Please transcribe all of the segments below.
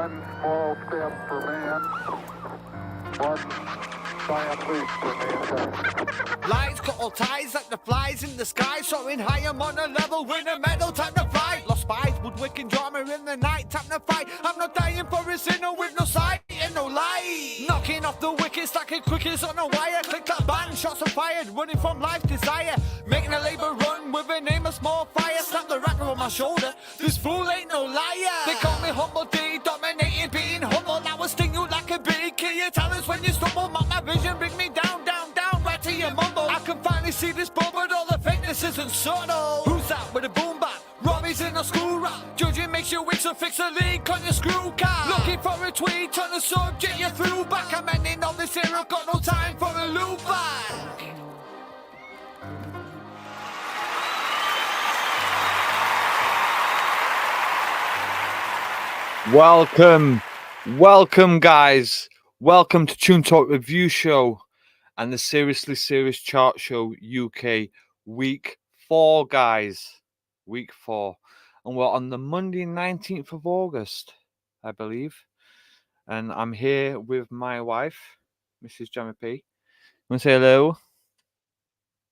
One small step for man, one giant leap for mankind. Lights got all ties like the flies in the sky, soaring high, I'm on a level with a medal, time to fight. Lost spies, woodwicking drama in the night, time to fight. I'm not dying for a sinner with no sight and no light. Knocking off the wickets like a cricket's on a wire. Click that band, shots are fired, running from life's desire. Making a labour run with an aim of small fire. Snap the rattler on my shoulder, this fool ain't no liar. They call me Humble D, dominating, being humble. I will sting you like a bee, kill your talents when you stumble. Mark my vision, bring me down, down, down, right to your mumble. I can finally see this ball, but all the fakeness isn't subtle. Who's that with a boom bap? Robbie's in a school rap. Judging makes you weak, so fix a leak on your screw cap. Looking for a tweet on the subject, you threw back. I'm ending on this here, I've got no time for a loop back. Welcome guys. Welcome to Tune Talk Review Show and the Seriously Serious Chart Show UK Week 4, guys. Week 4. And we're on the Monday 19th of August, I believe. And I'm here with my wife, Mrs. Gemma P. You want to say hello?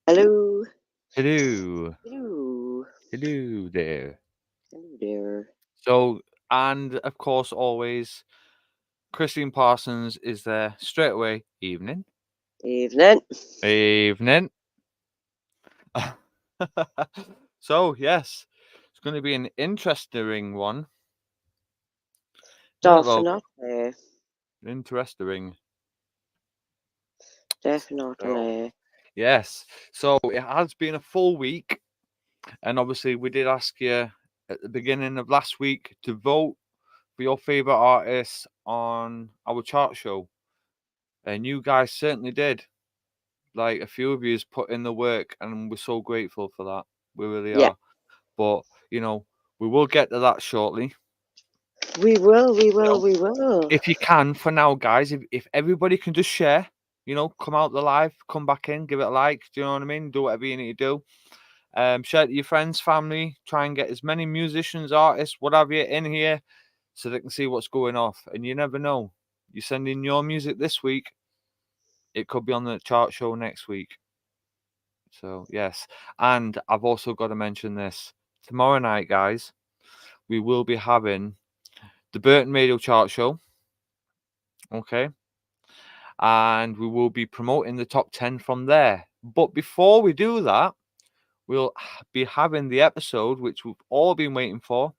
Hello. Hello. Hello. Hello there. Hello there. So, and of course, always, Christine Parsons is there straight away. Evening. Evening. Evening. So, yes, it's going to be an interesting one. Definitely. Interesting. Definitely. Yes. So, it has been a full week. And obviously, we did ask you at the beginning of last week to vote for your favorite artists on our chart show. And you guys certainly did. Like, a few of you has put in the work, and we're so grateful for that. We really are. But, you know, we will get to that shortly. We will. If you can, for now, guys, if everybody can just share, you know, come out the live, come back in, give it a like, do you know what I mean? Do whatever you need to do. Share it to your friends, family, try and get as many musicians, artists, whatever you in here so they can see what's going off. And you never know. You send in your music this week, it could be on the chart show next week. So, yes. And I've also got to mention this. Tomorrow night, guys, we will be having the Burton Radio Chart Show. Okay. And we will be promoting the top 10 from there. But before we do that, we'll be having the episode, which we've all been waiting for.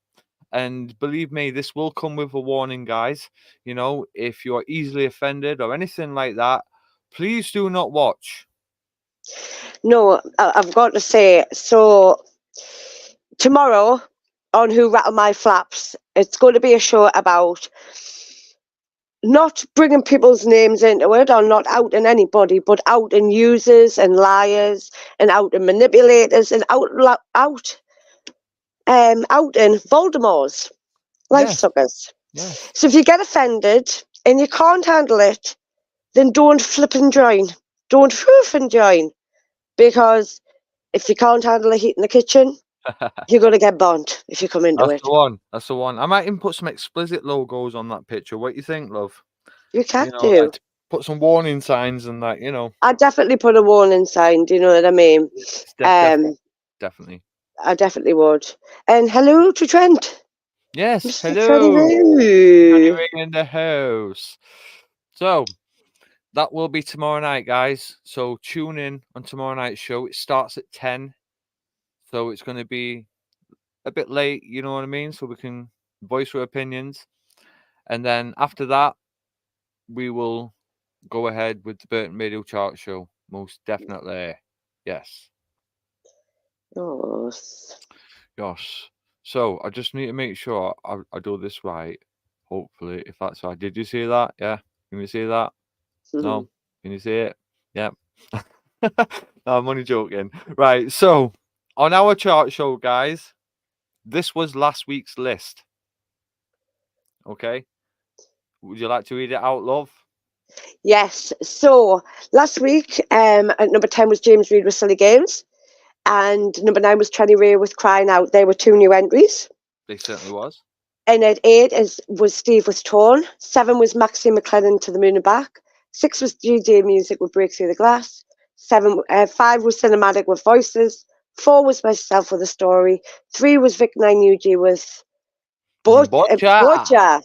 And believe me, this will come with a warning, guys. You know, if you are easily offended or anything like that, please do not watch. No, I've got to say, so tomorrow on Who Rattled My Flaps, it's going to be a show about not bringing people's names into it or not outing anybody, but outing users and liars and outing manipulators and outing Voldemort's life suckers. Yes. So if you get offended and you can't handle it, then don't flip and join. Don't flip and join. Because if you can't handle the heat in the kitchen, you're going to get burnt if you come into it. That's the one. I might even put some explicit logos on that picture. What do you think, love? You can do. I'd put some warning signs and that, you know. I'd definitely put a warning sign, do you know what I mean? Definitely. I definitely would. And hello to Trent. Yes, Mr. hello. Freddie In the house. So, that will be tomorrow night, guys. So, tune in on tomorrow night's show. It starts at 10. So, it's going to be a bit late, you know what I mean? So, we can voice our opinions. And then after that, we will go ahead with the Burton Radio Chart Show. Most definitely. Yes. Yes. So, I just need to make sure I do this right. Hopefully, if that's right. Did you see that? Yeah. Can you see that? No? Can you see it? Yeah. No, I'm only joking. Right. So, on our chart show, guys, this was last week's list. Okay. Would you like to read it out, love? Yes. So, last week, at number 10 was James Reid with Silly Games. And number 9 was Trenny Ray with Crying Out. There were 2 new entries. They certainly was. And at 8 was Steve Was Torn. 7 was Maxine McLennan, To the Moon and Back. 6 was DJ Music with Break Through the Glass. 5 was Cinematic with Voices. 4 was Myself with a Story. 3 was Vic 9UG with Butcher.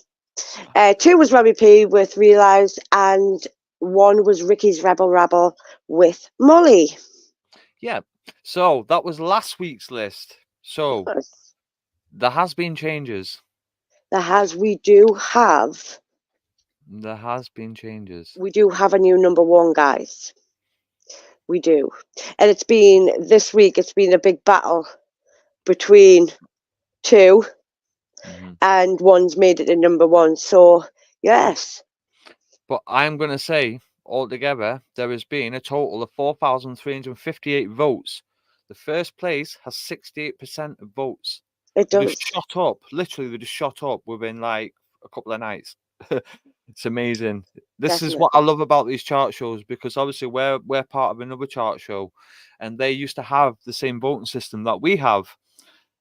2 was Robbie P with Realize, and 1 was Ricky's Rebel Rabble with Molly. Yeah. So that was last week's list. So there has been changes. We do have a new number 1, guys. We do. And this week it's been a big battle between 2, and 1's made it in number 1. So yes. But I'm going to say, altogether, there has been a total of 4,358 votes. The first place has 68% of votes. It does. They just shot up. Literally, they just shot up within like a couple of nights. It's amazing. This is what I love about these chart shows, because obviously we're part of another chart show, and they used to have the same voting system that we have.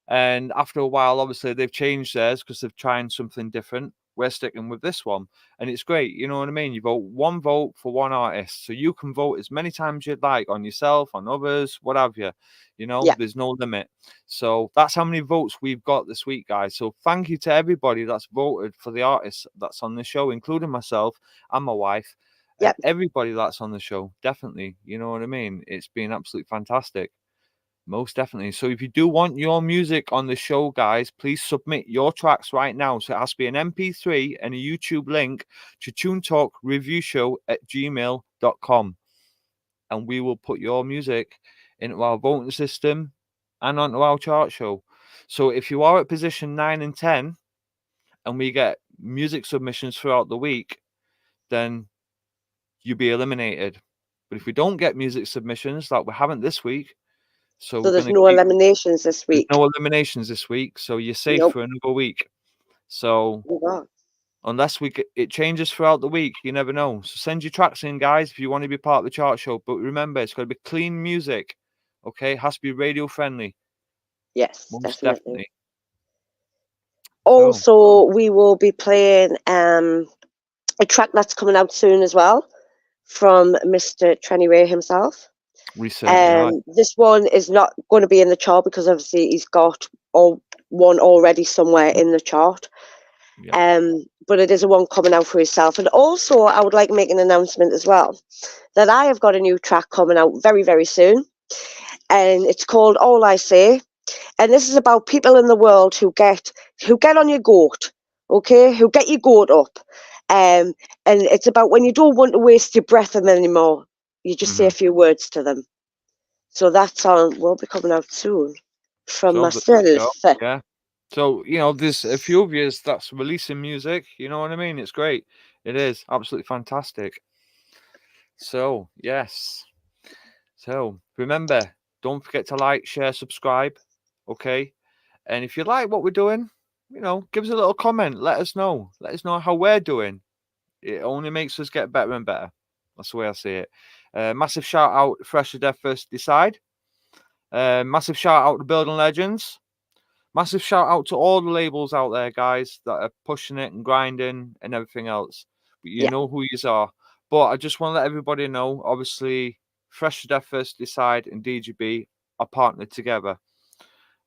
And after a while, obviously, they've changed theirs because they've tried something different. We're sticking with this one, and it's great. You know what I mean? You vote 1 vote for 1 artist, so you can vote as many times you'd like on yourself, on others, what have you. You know, there's no limit. So that's how many votes we've got this week, guys. So thank you to everybody that's voted for the artists that's on the show, including myself and my wife. Yep. Everybody that's on the show, definitely. You know what I mean? It's been absolutely fantastic. Most definitely. So if you do want your music on the show, guys, please submit your tracks right now. So it has to be an MP3 and a YouTube link to tunetalkreviewshow@gmail.com. And we will put your music into our voting system and onto our chart show. So if you are at position 9 and 10 and we get music submissions throughout the week, then you'll be eliminated. But if we don't get music submissions like we haven't this week, so there's no eliminations this week. No eliminations this week, so you're safe for another week. So unless it changes throughout the week, you never know. So send your tracks in, guys, if you want to be part of the chart show. But remember, it's got to be clean music. Okay, it has to be radio friendly. Yes, most definitely. Also, we will be playing a track that's coming out soon as well from Mr. Trenny Ray himself. This one is not going to be in the chart because obviously he's got one already somewhere in the chart. But it is a one coming out for himself. And also, I would like to make an announcement as well that I have got a new track coming out very, very soon, and it's called All I Say. And this is about people in the world who get on your goat, okay? Who get your goat up. And it's about when you don't want to waste your breath anymore, you just say a few words to them. So that song will be coming out soon from myself. Yeah. So, you know, there's a few of you that's releasing music. You know what I mean? It's great. It is absolutely fantastic. So, yes. So, remember, don't forget to like, share, subscribe. Okay. And if you like what we're doing, you know, give us a little comment. Let us know. Let us know how we're doing. It only makes us get better and better. That's the way I see it. Massive shout out to Fresh to Death First Decide. Massive shout out to Building Legends. Massive shout out to all the labels out there, guys, that are pushing it and grinding and everything else. But you know who you are. But I just want to let everybody know, obviously, Fresh to Death First Decide and DGB are partnered together.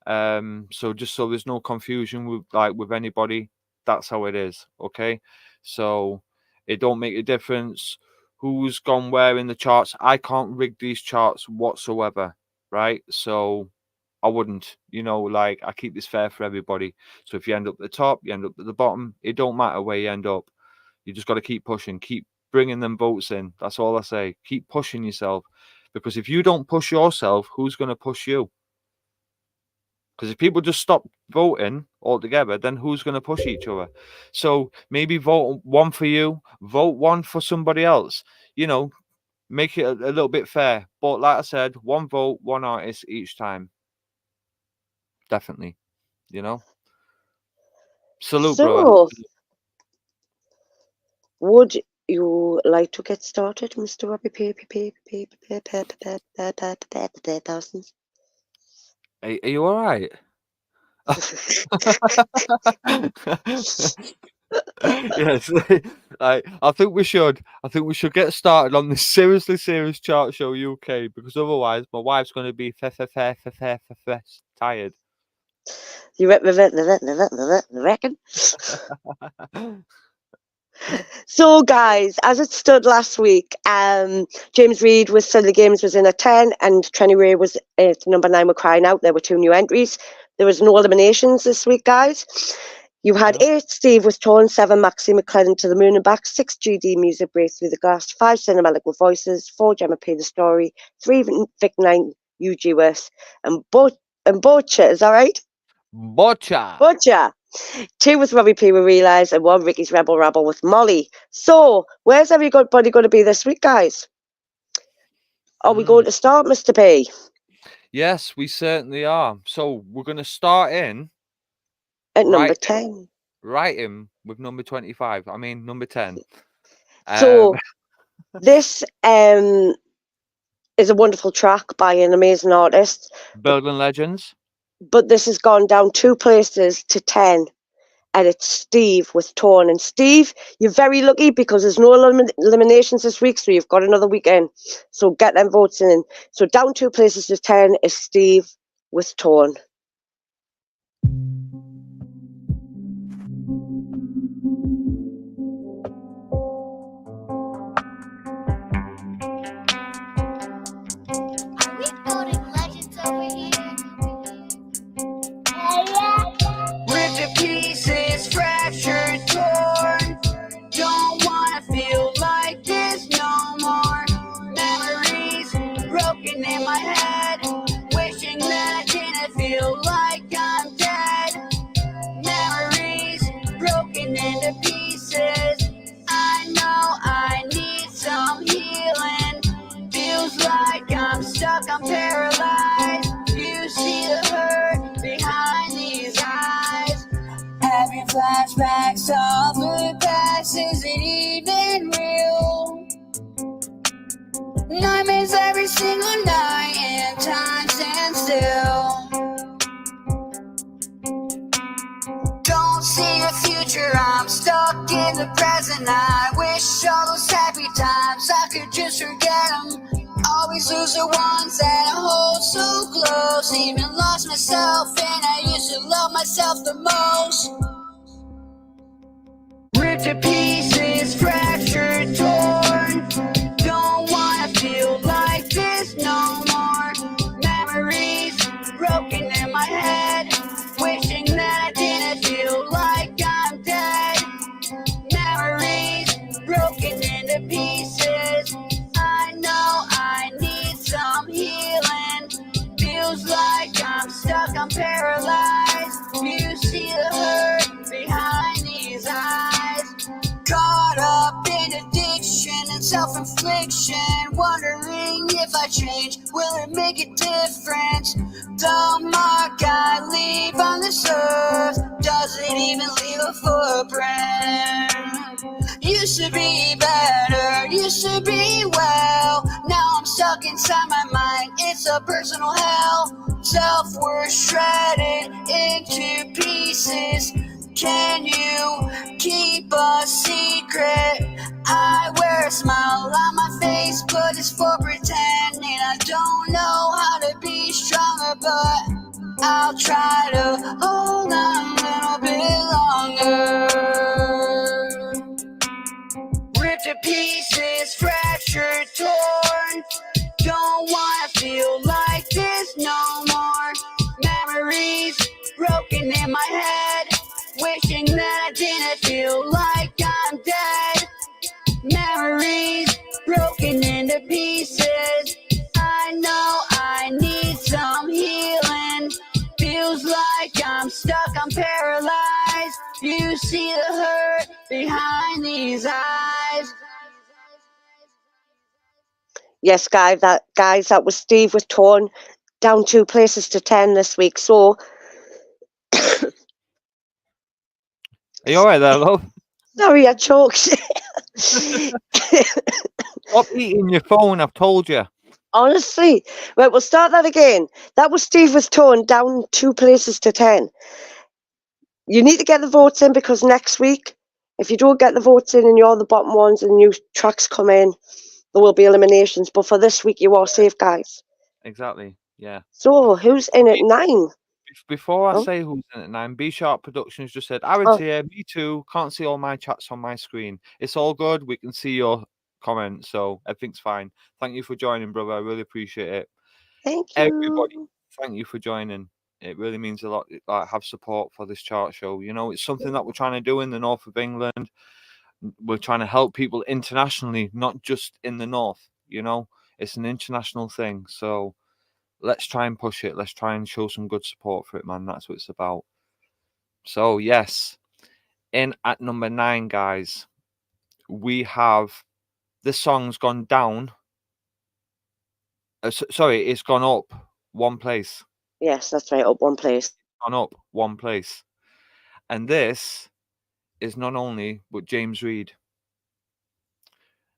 So just so there's no confusion with anybody, that's how it is. Okay. So it don't make a difference who's gone where in the charts. I can't rig these charts whatsoever. Right. So I wouldn't, you know, like I keep this fair for everybody. So if you end up at the top, you end up at the bottom, it don't matter where you end up. You just got to keep pushing, keep bringing them votes in. That's all I say. Keep pushing yourself, because if you don't push yourself, who's going to push you? Because if people just stop voting altogether, then who's going to push each other? So maybe vote one for you, vote one for somebody else, you know, make it a little bit fair. But like I said, one vote, one artist each time. Definitely, you know. Salute, brother. Would you like to get started, Mr. Robbie Are you all right? Yes, I think we should. I think we should get started on this seriously serious chart show UK, because otherwise my wife's going to be tired. You reckon? So, guys, as it stood last week, James Reid with Silly Games was in at 10, and Trenny Ray was at number 9 with Crying Out. There were 2 new entries. There was no eliminations this week, guys. You had 8 Steve with Torn, 7 Maxi McClellan to the Moon and Back, 6 GD Music Break Through the Glass, 5 Cinematic with Voices, 4 Gemma P The Story, 3 Vic 9 UG West, and Butcher, is that right? Butcher. 2 with Robbie P with Realise, and 1 Ricky's Rebel Rabble with Molly. So, where's everybody going to be this week, guys? Are we going to start, Mr. P? Yes, we certainly are. So we're going to start in at number 10. Right in with number 25. I mean, number 10. So this is a wonderful track by an amazing artist. Building Legends. But this has gone down 2 places to 10. And it's Steve with Torn. And Steve, you're very lucky because there's no eliminations this week, so you've got another weekend. So get them votes in. So down 2 places to 10 is Steve with Torn. I'm paralyzed. You see the hurt behind these eyes. Having flashbacks of the past isn't even real. Nightmares every single night and time stands still. Don't see a future, I'm stuck in the present. I wish all those happy times I could just forget them. Always lose the ones that I hold so close. Even lost myself and I used to love myself the most. Ripped to pieces, fractured, torn. Don't wanna feel like this no more. Memories broken in my head. Wishing that I didn't feel like I'm dead. Memories broken into pieces. I know I need some healing. Feels like I'm stuck, I'm paralyzed. You see the hurt behind these eyes. Caught up in addiction and self-infliction. Wondering if I change, will it make a difference? The mark I leave on this earth doesn't even leave a footprint. Used to be better, used to be well. Now I'm stuck inside my mind, it's a personal hell. Self-worth shredded into pieces. Can you keep a secret? I wear a smile on my face, but it's for pretending. I don't know how to be stronger, but I'll try to hold on a little bit longer. Ripped to pieces, fractured, torn. Don't wanna feel like this no more. Memories broken in my head. Wishing that I didn't feel like I'm dead. Memories broken into pieces. I know I need some healing. Feels like I'm stuck, I'm paralyzed. You see the hurt behind these eyes. Yes, guys, that was Steve with Torn. Down 2 places to 10 this week. So are you alright there, love? Sorry, I choked. Stop eating your phone, I've told you. Honestly. Right, we'll start that again. That was Steve with Tone down 2 places to 10. You need to get the votes in because next week, if you don't get the votes in and you're the bottom ones and new tracks come in, there will be eliminations. But for this week, you are safe, guys. Exactly. Yeah. So, who's in at 9? Before I Oh. say who's in at 9, B Sharp Productions just said, Aaron's Oh. here, me too. Can't see all my chats on my screen. It's all good. We can see your comments, so everything's fine. Thank you for joining, brother. I really appreciate it. Thank Everybody, you. thank you for joining. It really means a lot. Like, have support for this chart show. You know, it's something that we're trying to do in the north of England. We're trying to help people internationally, not just in the north. You know, it's an international thing. So let's try and push it. Let's try and show some good support for it, man. That's what it's about. So yes, in at number 9, guys, we have this song's gone down. Sorry, it's gone up 1 place. Yes, that's right. Up 1 place. Gone up 1 place. And this is none only but James Reid.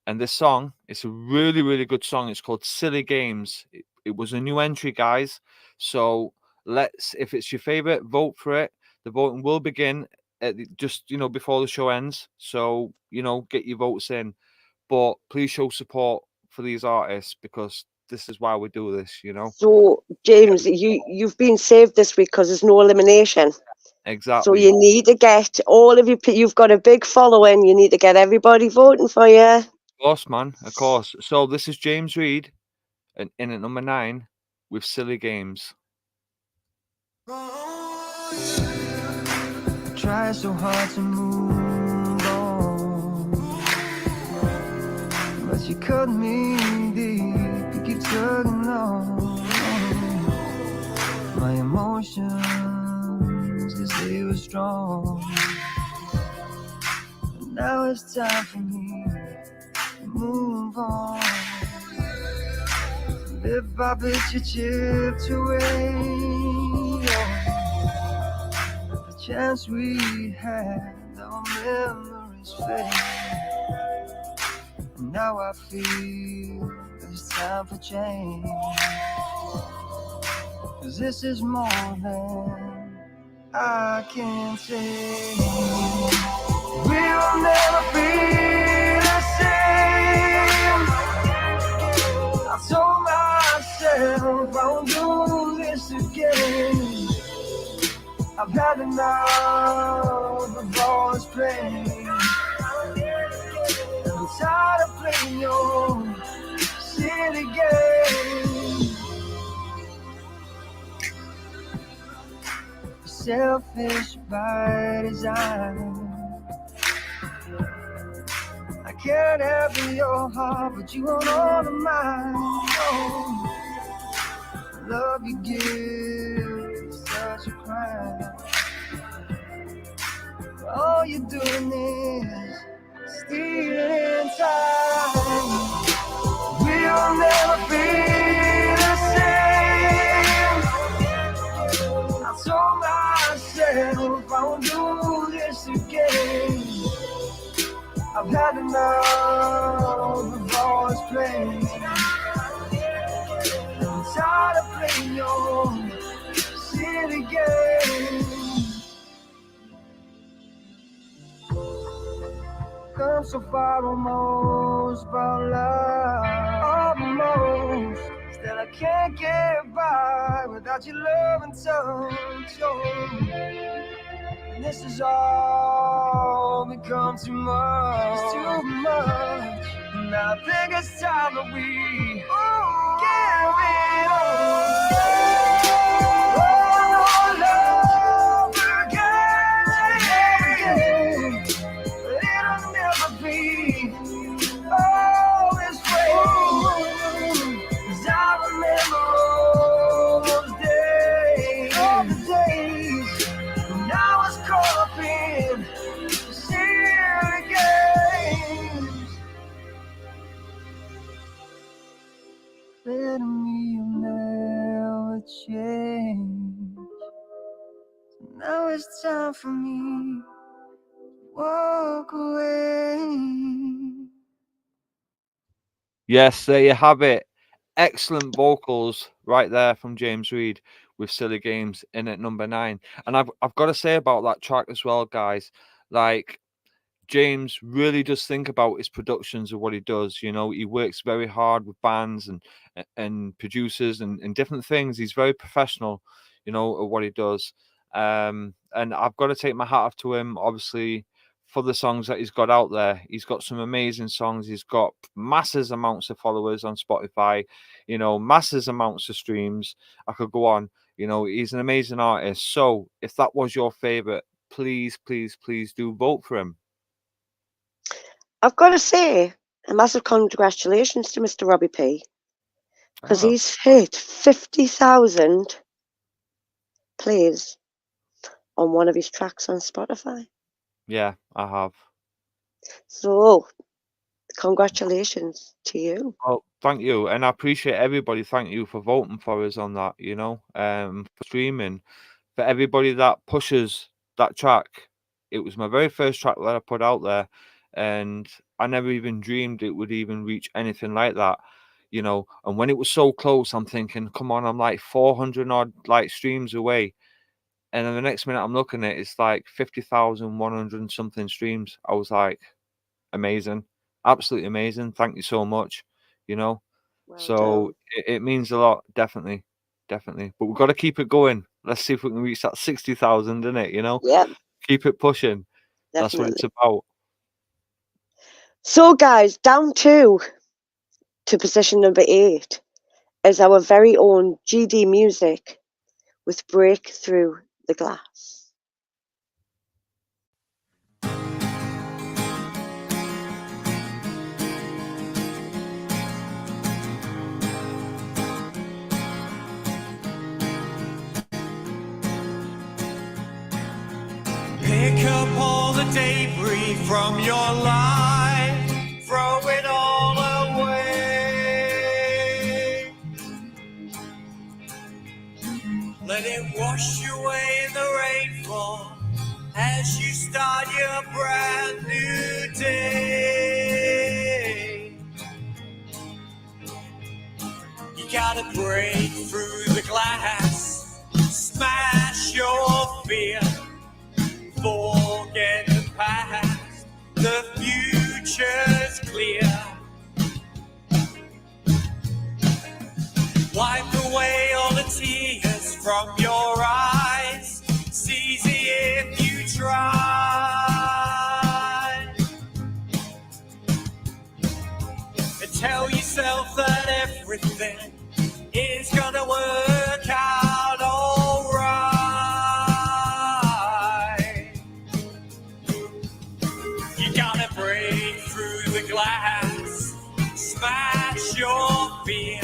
And this song, it's a really, really good song. It's called Silly Games. It was a new entry, guys. So if it's your favorite, vote for it. The voting will begin at just, before the show ends. So, get your votes in. But please show support for these artists because this is why we do this, So, James, you've been saved this week because there's no elimination. Exactly. So you need to get all of you've got a big following. You need to get everybody voting for you. Of course, man. Of course. So this is James Reid, and in at number 9 with Silly Games. Try so hard to move on, but you cut me deep. You keep tugging on my emotions, they say we're strong. But now it's time for me to move on. Bit by bit you chipped away the chance we had, our memories fade. And now I feel it's time for change, 'cause this is more than I can say. We'll never be the same. I told myself I won't do this again. I've had enough of all this pain. I'm tired of playing your silly game. Selfish by design. I can't have your heart, but you want all of mine. Oh, love you give is such a crime. All you're doing is stealing time. We'll never be the same. I told myself I won't do this again. I've had enough of all this pain. I'm tired of playing your silly game. Come so far almost about love, almost. Still I can't get by without your love and touch. Oh. And this is all become too much, too much. And I think it's time that we give it all again. It'll never be all this way. 'Cause I remember all those days, all the days when I was caught up in silly games. Clear to me you'll never change. So now it's time for me to walk away. Yes, there you have it. excellent vocals right there from James Reid with Silly Games in at number 9. And I've got to say about that track as well, guys. Like, James really does think about his productions of what he does. You know, he works very hard with bands and producers and different things. He's very professional, you know, at what he does. And I've got to take my hat off to him, obviously, for the songs that he's got out there. He's got some amazing songs. He's got massive amounts of followers on Spotify, you know, massive amounts of streams. I could go on. You know, he's an amazing artist. So if that was your favorite, please, please, please do vote for him. I've got to say a massive congratulations to Mr. Robbie P, because he's hit 50,000 plays on one of his tracks on Spotify. Yeah, I have. So congratulations to you. Oh, thank you. And I appreciate everybody. Thank you for voting for us on that, you know, for streaming, for everybody that pushes that track. It was my very first track that I put out there, and I never even dreamed it would even reach anything like that, you know. And when it was so close, I'm thinking, come on, I'm like 400 odd like streams away. And then the next minute I'm looking at it, it's like 50,100 and something streams. I was like, amazing, absolutely amazing. Thank you so much, you know. Well So it means a lot, definitely. But we've got to keep it going. Let's see if we can reach that 60,000, innit, you know? Yeah, Keep it pushing. definitely. That's what it's about. So guys, down to position number 8 is our very own GD Music with Break Through the Glass. Pick up all the debris from your life, throw it all away. Let it wash you away in the rainfall as you start your brand new day. You gotta break through the glass, smash your fear. Forget the past, the future's clear. Wipe away all the tears from your eyes. It's easy if you try. And tell yourself that everything is gonna work out alright. Gotta break through the glass, smash your fear,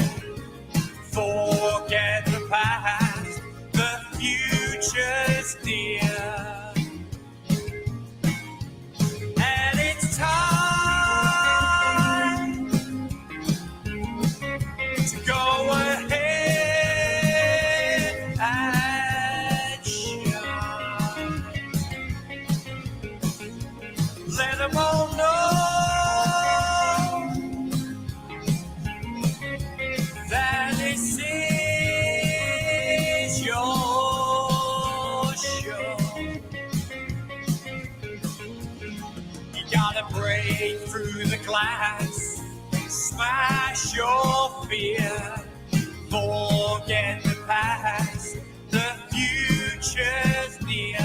forget the past, the future's dear. And it's time to go ahead and shine. Let them all know that this is your show. You gotta break through the glass, smash your fear, forget the past, the future's near.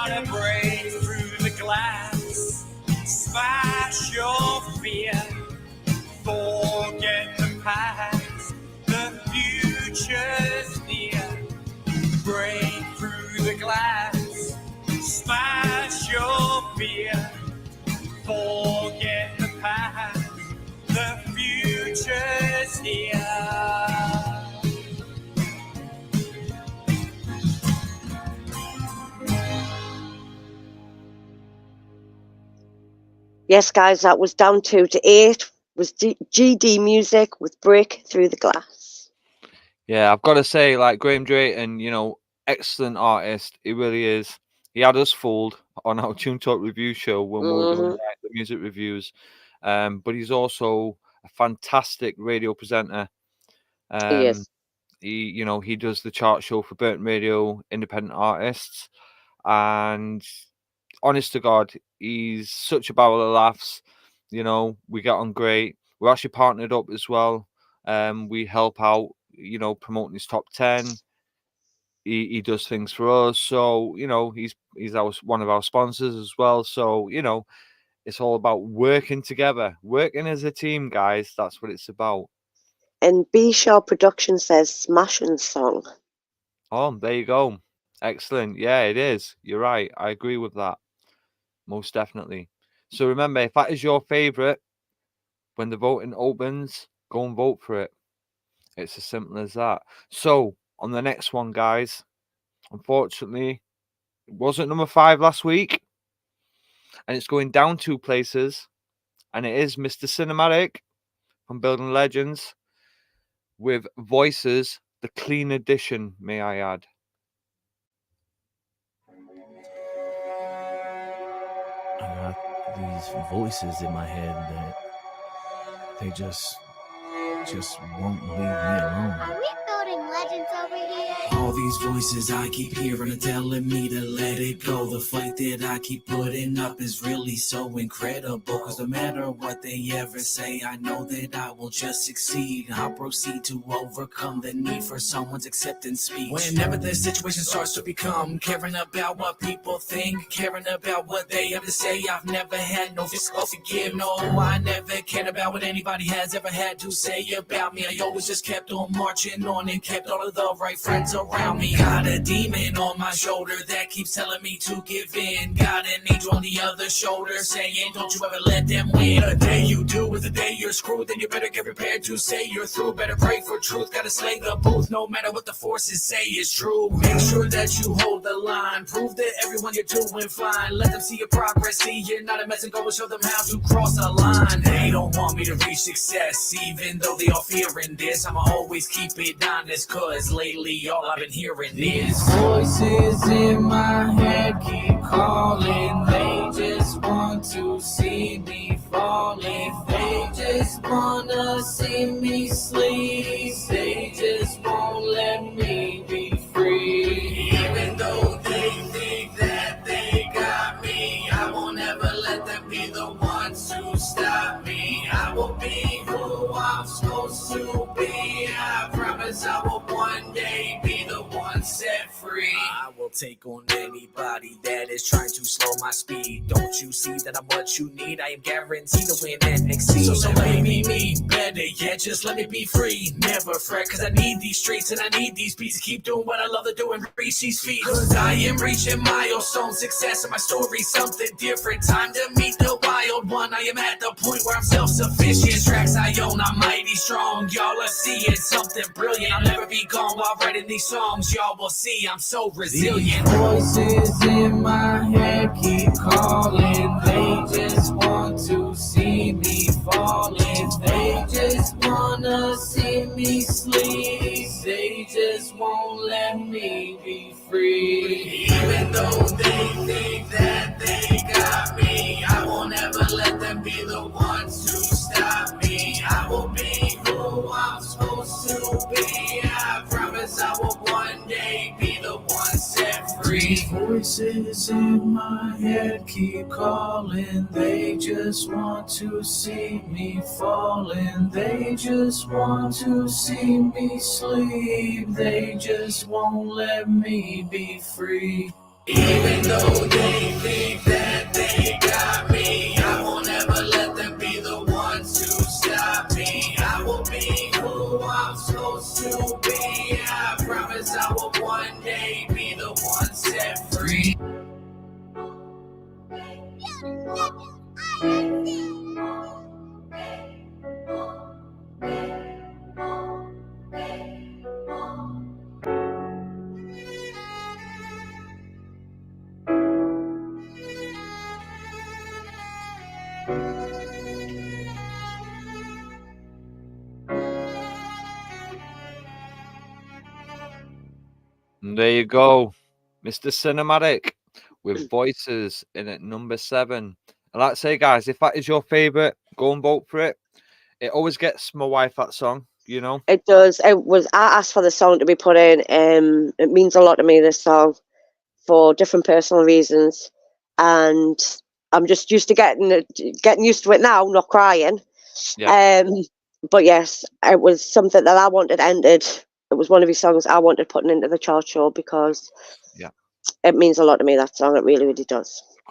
wanna break through the glass, smash your fear, forget the past, the future's near. Break through the glass, smash your fear, forget the past, the future's here. Yes, guys, that was down 2 to 8. Was GD Music with Break Through the Glass. Yeah, I've got to say, like Graham Drayton, you know, excellent artist. He really is. He had us fooled on our Tune Talk review show when we were doing the music reviews. But he's also a fantastic radio presenter. Yes. He does the chart show for Burton Radio, independent artists, and honest to God, he's such a barrel of laughs. You know, we get on great. We're actually partnered up as well. We help out, you know, promoting his top 10. He does things for us. So, you know, he's one of our sponsors as well. So, you know, it's all about working together, working as a team, guys. That's what it's about. And B Shaw Production says smashing song. Oh, there you go. Excellent. Yeah, it is. You're right. I agree with that. Most definitely. So remember, if that is your favorite, when the voting opens, go and vote for it. It's as simple as that. So on the next one, guys, unfortunately, it wasn't number 5 last week, and it's going down 2 places, and it is Mr. Cinematic from Building Legends with Voices, the clean edition, may I add. I got these voices in my head that they just won't leave me alone. Are we building legends over here? All these voices I keep hearing are telling me to let it go. The fight that I keep putting up is really so incredible. Cause no matter what they ever say, I know that I will just succeed. I'll proceed to overcome the need for someone's acceptance speech. Whenever the situation starts to become caring about what people think, caring about what they have to say, I've never had no fiscal forgive. No, I never cared about what anybody has ever had to say about me. I always just kept on marching on and kept all of the right friends around me. Got a demon on my shoulder that keeps telling me to give in. Got an angel on the other shoulder saying, don't you ever let them win. The day you do is the day you're screwed. Then you better get prepared to say you're through. Better pray for truth. Gotta slay the booth. No matter what the forces say is true. Make sure that you hold the line. Prove that everyone you're doing fine. Let them see your progress. See you're not a mess and go and show them how to cross the line. They don't want me to reach success, even though they are fearing this. I'ma always keep it honest, cause lately all I've been hearing is voices in my head keep calling. They just want to see me falling. They just wanna see me sleep. They just won't let me be free. Even though they think that they got me, I won't ever let them be the ones to stop me. I will be who I'm supposed to be. I promise I will one day be the one set free. I will take on anybody that is trying to slow my speed. Don't you see that I'm what you need? I am guaranteed to win and exceed. So let me meet better, yeah, just let me be free. Never fret, cause I need these streets and I need these beats to keep doing what I love to do and reach these feet. Cause I am reaching milestone success and my story something different. Time to meet the wild one. I am at the point where I'm self-sufficient. Tracks I own, I'm mighty strong. Y'all are seeing something brilliant. I'll never be gone while writing these songs. Y'all will see I'm so resilient. These voices in my head keep calling. They just want to see me falling. They just wanna see me sleep. They just won't let me be free. Even though they think that they got me, I won't ever let them be the ones to stop me. I will be who I'm supposed to be. I promise I will one day be the one set free. Voices in my head keep calling. They just want to see me falling. They just want to see me sleep. They just won't let me be free. Even though they think that they got me, I won't ever let them be the ones who stop me. I will be who I'm supposed to be. I promise I will one day be the one set free. And there you go, Mr. Cinematic with Voices in at number 7. And like I say, guys, if that is your favourite, go and vote for it. It always gets my wife that song, you know. It does. I asked for the song to be put in. It means a lot to me, this song, for different personal reasons, and I'm just used to getting used to it now, not crying. Yeah. But yes, it was something that I wanted entered. It was one of his songs I wanted putting into the chart show because it means a lot to me, that song. It really, really does. Of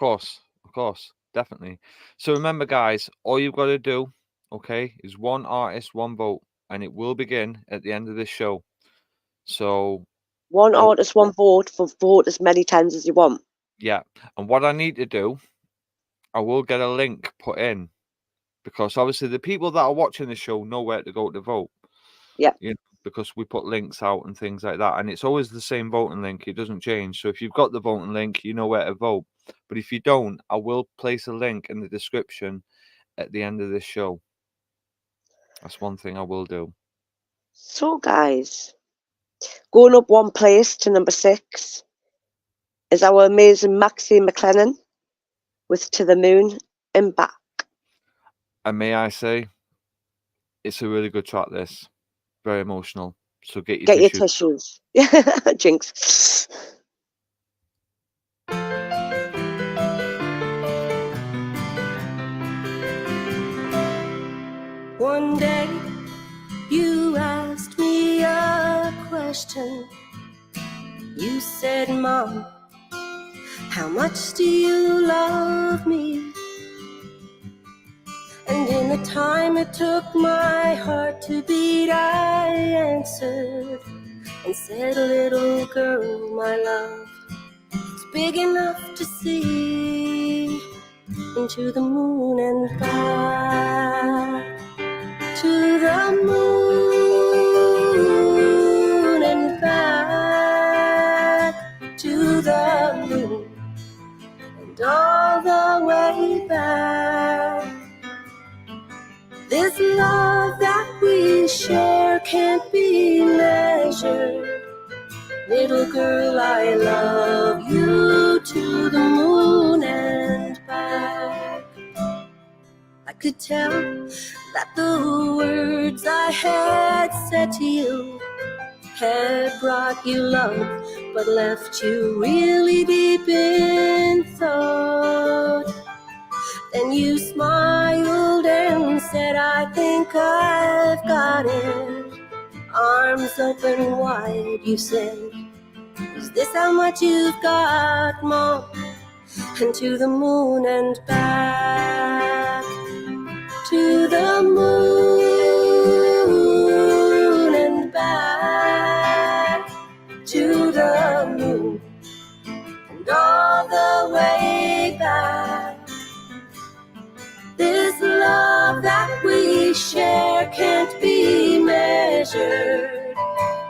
course, definitely. So remember, guys, all you've got to do, okay, is one artist, one vote, and it will begin at the end of this show. So one artist, one vote, for vote as many times as you want. Yeah, and what I need to do, I will get a link put in, because obviously the people that are watching the show know where to go to vote. Yeah. You know, because we put links out and things like that, and it's always the same voting link. It doesn't change. So if you've got the voting link, you know where to vote. But if you don't, I will place a link in the description at the end of this show. That's one thing I will do. So, guys, going up one place to number 6 is our amazing Maxine McLennan with To the Moon and Back. And may I say, it's a really good track, this. Very emotional. So get your tissues. Jinx. One day you asked me a question. You said, Mom, how much do you love me? And in the time it took my heart to beat, I answered and said, little girl, my love, it's big enough to see into the moon and back. To the moon and back, to the moon and all the way back. This love that we share can't be measured. Little girl, I love you to the moon and back. I could tell that the words I had said to you had brought you love, but left you really deep in thought. Then you smiled and said, I think I've got it. Arms open wide, you said, is this how much you've got, Mom? And to the moon and back. To the moon and back. To the moon and all the way back. This love that we share can't be measured.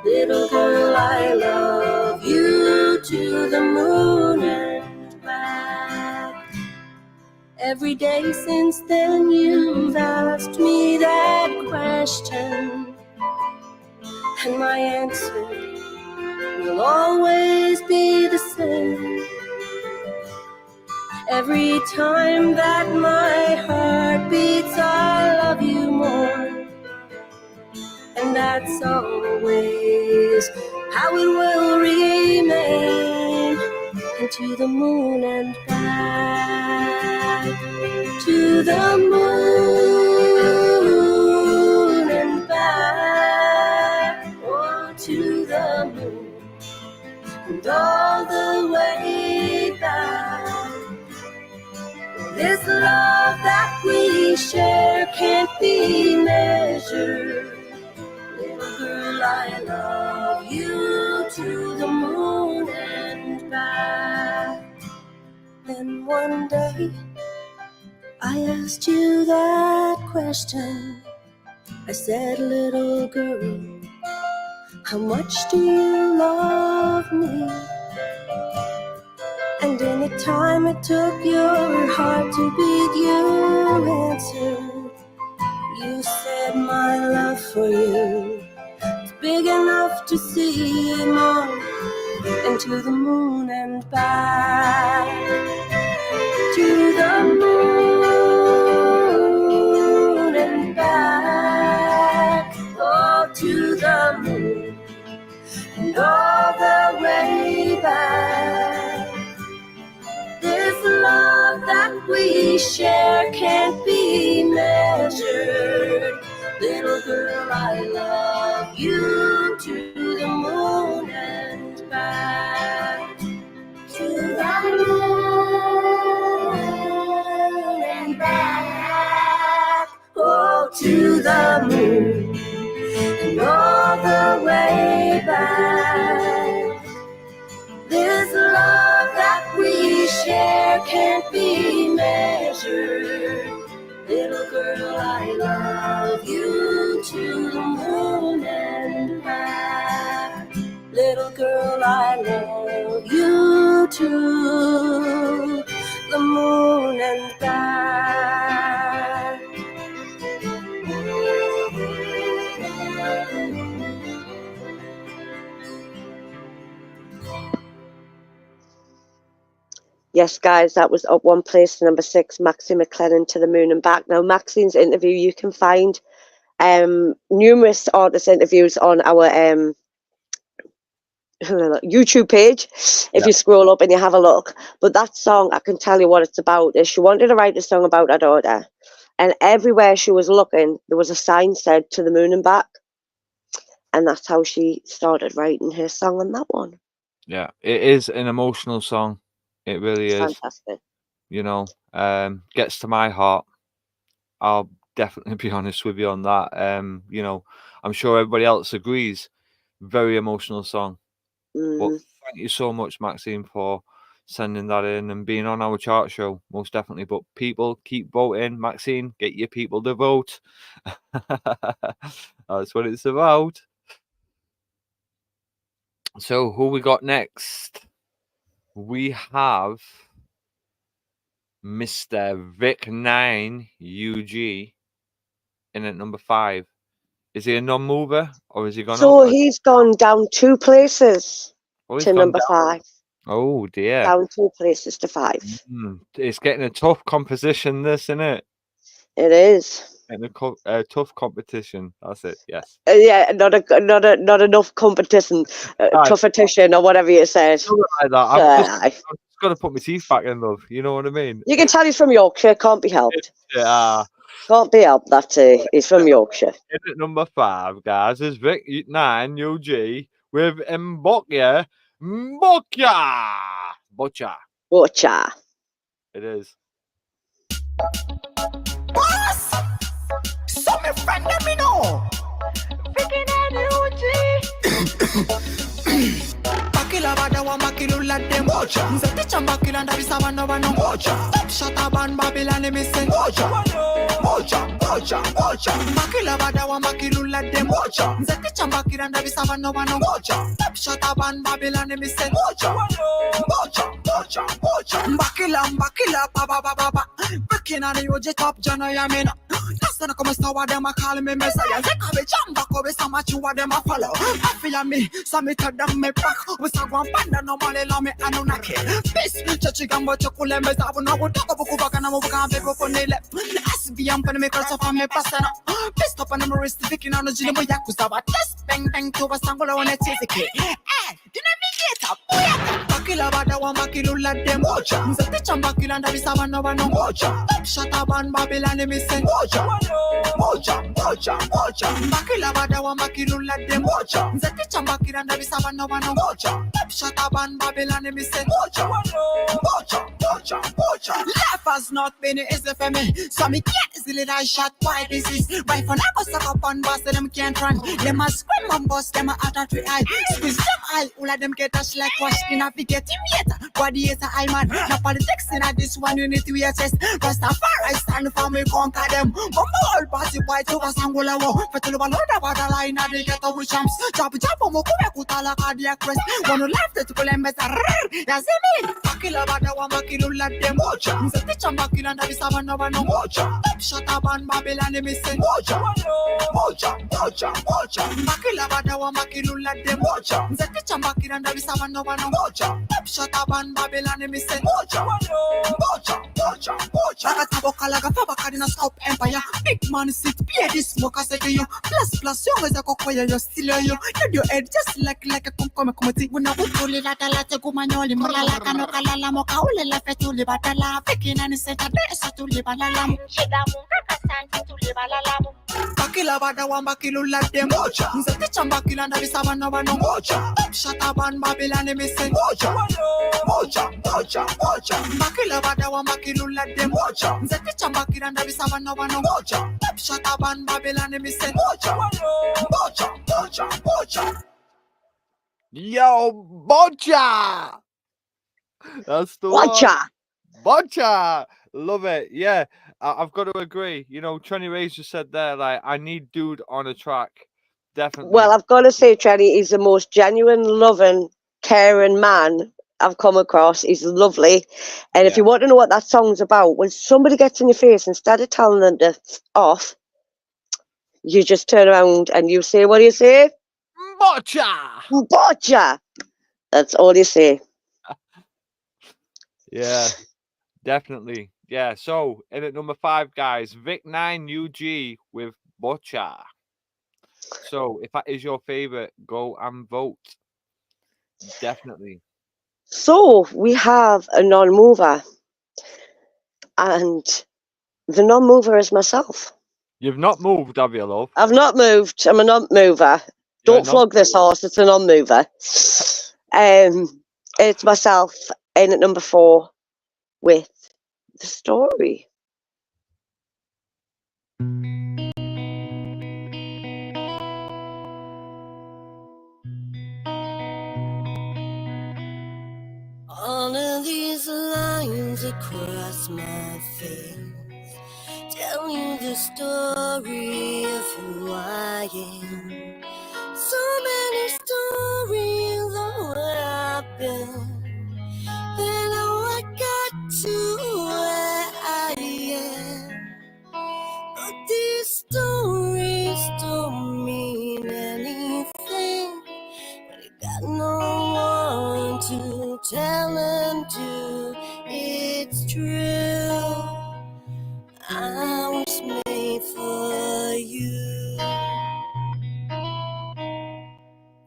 Little girl, I love you to the moon and back. Every day since then you've asked me that question, and my answer will always be the same. Every time that my heart beats, I love you more. And that's always how it will remain. And to the moon and back. To the moon and back. Oh, to the moon and all the way measure. Little girl, I love you to the moon and back. Then one day I asked you that question. I said, little girl, how much do you love me? And in the time it took your heart to beat, you answered. You said, my love for you is big enough to see more and to the moon and back. To the moon and back. Oh, to the moon and all the way back. This love that we share can't be measured. Little girl, I love you to the moon and back. To the moon and back. Oh, to the moon and all the way back. This love that we share can't be measured. Little girl, I love you to the moon and back. Little girl, I love you to the moon and back. Yes, guys, that was up one place to number 6, Maxine McLennan, To the Moon and Back. Now, Maxine's interview, you can find numerous artist interviews on our YouTube page if you scroll up and you have a look. But that song, I can tell you what it's about. Is she wanted to write a song about her daughter, and everywhere she was looking, there was a sign said To the Moon and Back. And that's how she started writing her song on that one. Yeah, it is an emotional song. It really is. Fantastic. You know, gets to my heart. I'll definitely be honest with you on that. You know, I'm sure everybody else agrees. Very emotional song. But thank you so much, Maxine, for sending that in and being on our chart show, most definitely. But people, keep voting. Maxine, get your people to vote. That's what it's about. So who we got next? We have Mr. Vic 9 UG in at number 5. Is he a non-mover or is he gone? So he's gone down 2 places to number 5. Oh dear. Down 2 places to 5. It's getting a tough composition, this, isn't it? It is. And a tough competition. That's it. Yes. Yeah, not enough competition, competition or whatever you said. Like that. I've just got to put my teeth back in, love. You know what I mean? You can tell he's from Yorkshire. Can't be helped. Yeah. Can't be helped. That's he's from Yorkshire. In at number 5, guys, is Vic 9 UG with Mbokya. Butcha. It is. Boss! So my friend, let me know. Freaking Bakila bada wa makilu la dem mocha. Nze ticha bakila nda bisaba no bano mocha. Shata ban Babylon me say mocha. Bakila bada wa makilu la dem mocha. Nze ticha bakila nda bisaba no bano mocha. Shata ban Babylon me say mocha. Bakila baba. Bakina ni oje top jana ya mena. Nasana como stawa dem a call me messiah. Zeka be jamba ko be sama chuwa dem a follow. I feel me, so me tell them me back. We say one panda no male la me anunake. Peace, chachi gambo chokule me zabu no go talk buku baka na mo baka be ko nele. SB am pan me cross off me pasana. Peace top on my wrist picking on the jile mo yakuza ba test bang to basangola on a tizike. Eh, you know me get up. Bakila bada wa makilu la dem mocha. Nzati chamba kila nda bisaba no ba no mocha. Shata ban Babylon me say mocha. Bakila bada wa makilu la dem mocha. Nzati chamba kila nda bisaba no ba no mocha. Shata ban Babylon me say mocha. Life has not been easy for me, so me can't still it I shot wide disease. Right for now, go suck up on boss, them can't run. Them a scream and bust, them a attack to eye. Squeeze them eye, all of them get us like wash. In navigate him yet, body is a eye man. Now politics in a this one you need to assess. Rastafari stand for me, conquer them. Bumbo all pass you by to us and go law. Fetul balona about a line at the ghetto with champs. Chop mo kume kutala cardiac arrest. One who left it to pull them better. Ya see me, Fakila bada wa makilu let them watch. Mse teacher makila na bisaba no one no watch. Top shot up on Babylon they missing. Watch. Makila bada wa makilu let them watch. Mse teacher makila na bisaba no one no watch. Top shot up on Babylon they missing. Watch. Laga taboka laga fabaka dina stop empire. Big man sit pay this smoke I say to you. Plus young as a cocoya you still you. Head your head just like a come committee. When I would pull it at a latte kumanyoli malala kano kalala moka ule la fetuli batala. Picking and set a besa to live alalam. Shidamu kakasan to live alalam. Bakila bada wa makilu like them. Mse teacher bakila na bisaba no one no watch. Top shot up on Babylon they missing. Bakila bada wa makilu like them. Mse teacher bakila na bisaba no one no watch. Top shot up on Babylon they missing. Yo, Bocha! That's the Watcha. one. Bocha! Love it. Yeah, I've got to agree. You know, Trenny Ray's just said there, like, I need dude on a track. Definitely. Well, I've got to say, Trenny, he's the most genuine, loving, caring man I've come across. He's lovely. And if you want to know what that song's about, when somebody gets in your face, instead of telling them to off, you just turn around and you say, what do you say? Bocha! Bocha! That's all you say. Yeah, definitely. Yeah, so in at number 5, guys, Vic 9 UG with Bocha. So if that is your favorite, go and vote. Definitely. So we have a non-mover. And the non-mover is myself. You've not moved, have you, love? I've not moved. I'm a non-mover. Don't flog this horse. It's a non-mover. It's myself in at number 4 with The Story. All of these lines across my face tell you the story of who I am. So many stories of where I've been, and how I got to where I am. But these stories don't mean anything when you got no one to tell them to. It's true, I was made for you.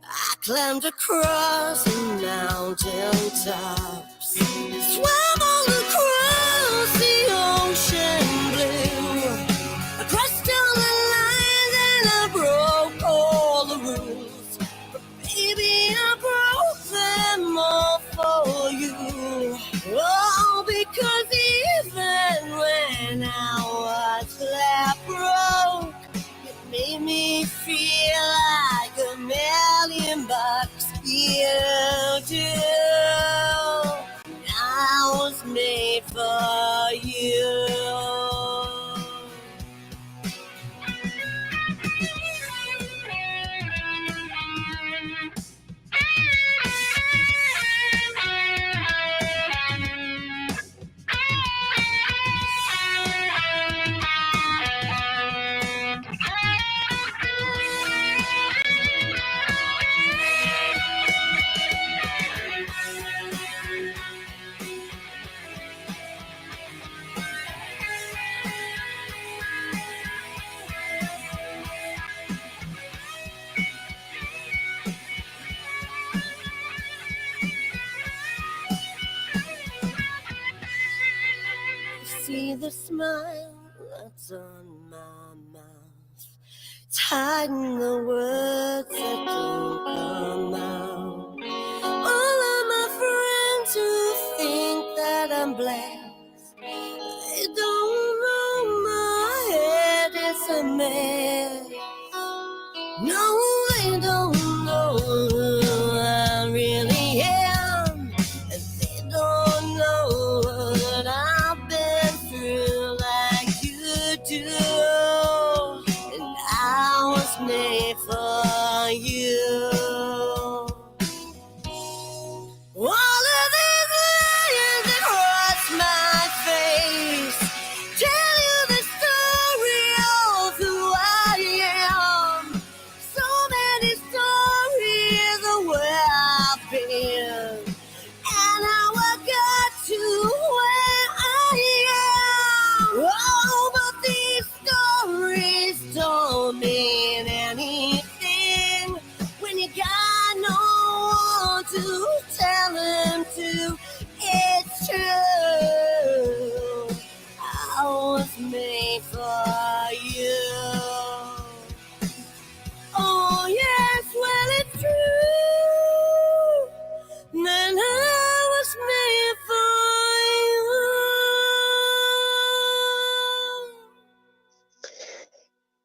I climbed across the mountain tops, swam all across the ocean blue. I crossed all the lines and I broke all the rules. But baby, I broke them all for you. Oh, because even when I was flat broke, it made me feel like $1,000,000. You do. I was made for you. See the smile that's on my mouth, it's hiding the words that don't come out. All of my friends who think that I'm blessed, they don't know my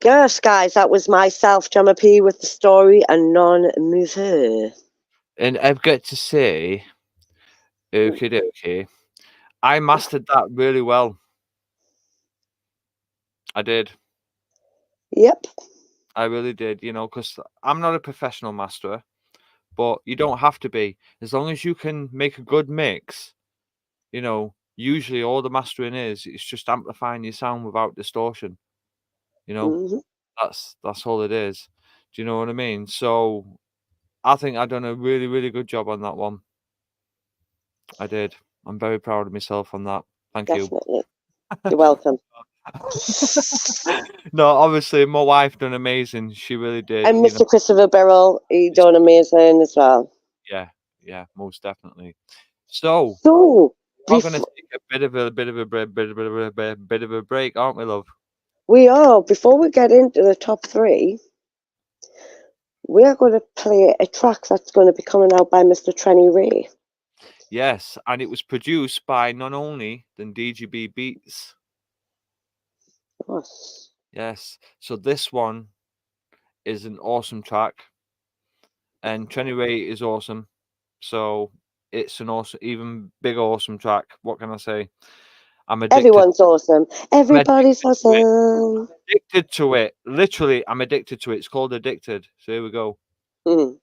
Yes, guys, that was myself, Gemma P, with the story and non-movie. And I've got to say, okay, I mastered that really well. I did. Yep. I really did, you know, because I'm not a professional masterer, but you don't have to be. As long as you can make a good mix, you know, usually all the mastering is, it's just amplifying your sound without distortion. You know, Mhm. that's all it is. Do you know what I mean? So I think I've done a really, really good job on that one. I did. I'm very proud of myself on that. Thank you. Definitely. You're welcome. No, obviously my wife done amazing. She really did. And you know. Mr. Christopher Birrell, he done amazing as well. Yeah, most definitely. So So, we're going to befo- take a bit of a break, aren't we, love? we are, before we get into the top 3, we are going to play a track that's going to be coming out by Mr. Trenny Ray. Yes, and it was produced by none only than DGB Beats. Yes. Yes, so this one is an awesome track, and Trenny Ray is awesome. So it's an awesome, even bigger awesome track. What can I say? I'm addicted. Everyone's awesome. Everybody's awesome. Addicted to it. Literally, I'm addicted to it. It's called Addicted. So here we go. Mm.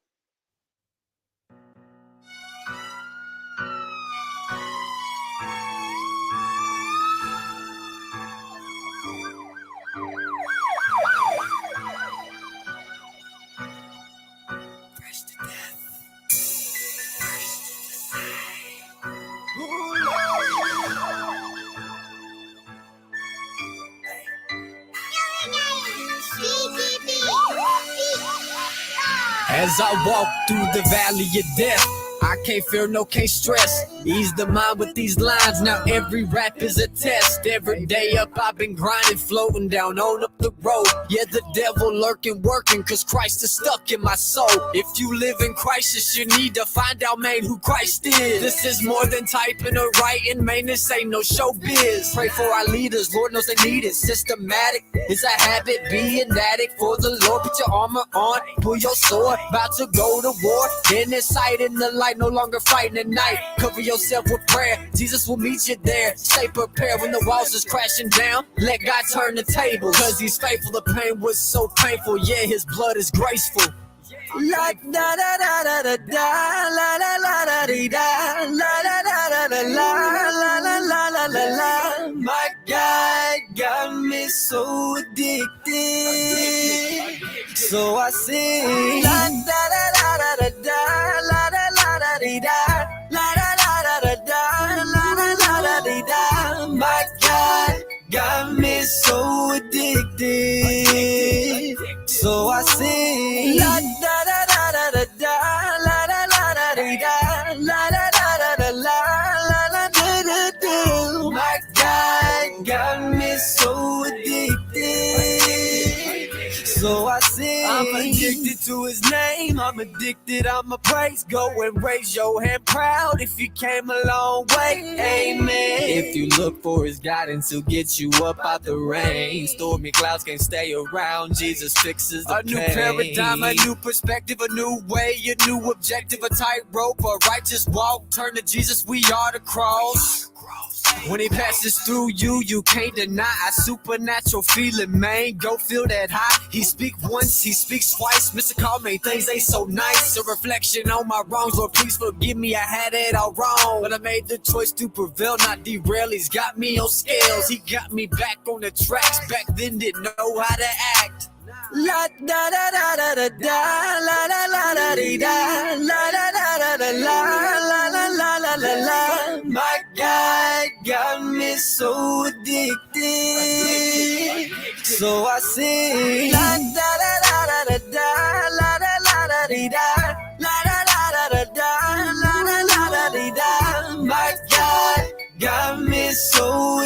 As I walk through the valley of death, I can't fear, no, can't stress. Ease the mind with these lines, now every rap is a test. Every day up I've been grinding, floating down on up the road. Yeah, the devil lurking, working, cause Christ is stuck in my soul. If you live in crisis, you need to find out, man, who Christ is. This is more than typing or writing, man, this ain't no showbiz. Pray for our leaders, Lord knows they need it. Systematic, it's a habit, be an addict for the Lord. Put your armor on, pull your sword, about to go to war. In the sight, in the light, no longer fighting at night. Cover yourself with prayer, Jesus will meet you there. Stay prepared when the walls is crashing down. Let God turn the tables, cause he's faithful. The pain was so painful, yeah, his blood is graceful. La da da da da da da, la la la da dee da, la da da da da la, la la la la la la. My God got me so addicted, so I sing. La da da da da da da, la da la da dee da, la da da da da da, la da la da dee da. My God got me so addicted, so I sing. La da da da da da da, la da la da dee da, la da da da da la, la la da da da. My God got me so addicted, so I sing. I'm addicted to his name, I'm addicted, I'ma praise. Go and raise your hand proud if you came a long way, amen. If you look for his guidance, he'll get you up out the rain. Stormy clouds can't stay around, Jesus fixes the pain. A new paradigm, a new perspective, a new way, a new objective, a tightrope, a righteous walk. Turn to Jesus, we are the cross. When he passes through you, you can't deny a supernatural feeling, man. Go feel that high. He speaks once, he speaks twice. Mr. Call me, things ain't so nice. A reflection on my wrongs, Lord, please forgive me. I had it all wrong, but I made the choice to prevail, not derail. He's got me on scales, he got me back on the tracks. Back then, didn't know how to act. La da da da da da da, la la la da dee da, la da da da da la, la la la la la la. My God got me so addicted, so I sing. La da da da da da da, la da la da dee da, la da da da da da, la la la da dee da. My God got me so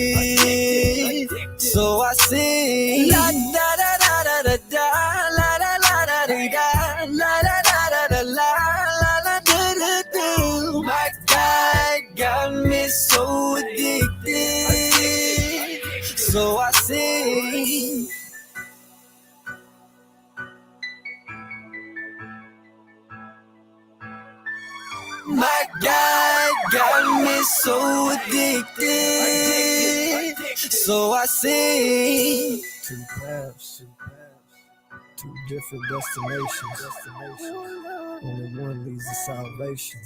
addicted, so I sing. La da da da da da da, la da la da dee da, la da da da da la, la la da da da. My God got me so addicted, so I sing. addicted. So I sing. Two paths, two different destinations. Only one leads to salvation.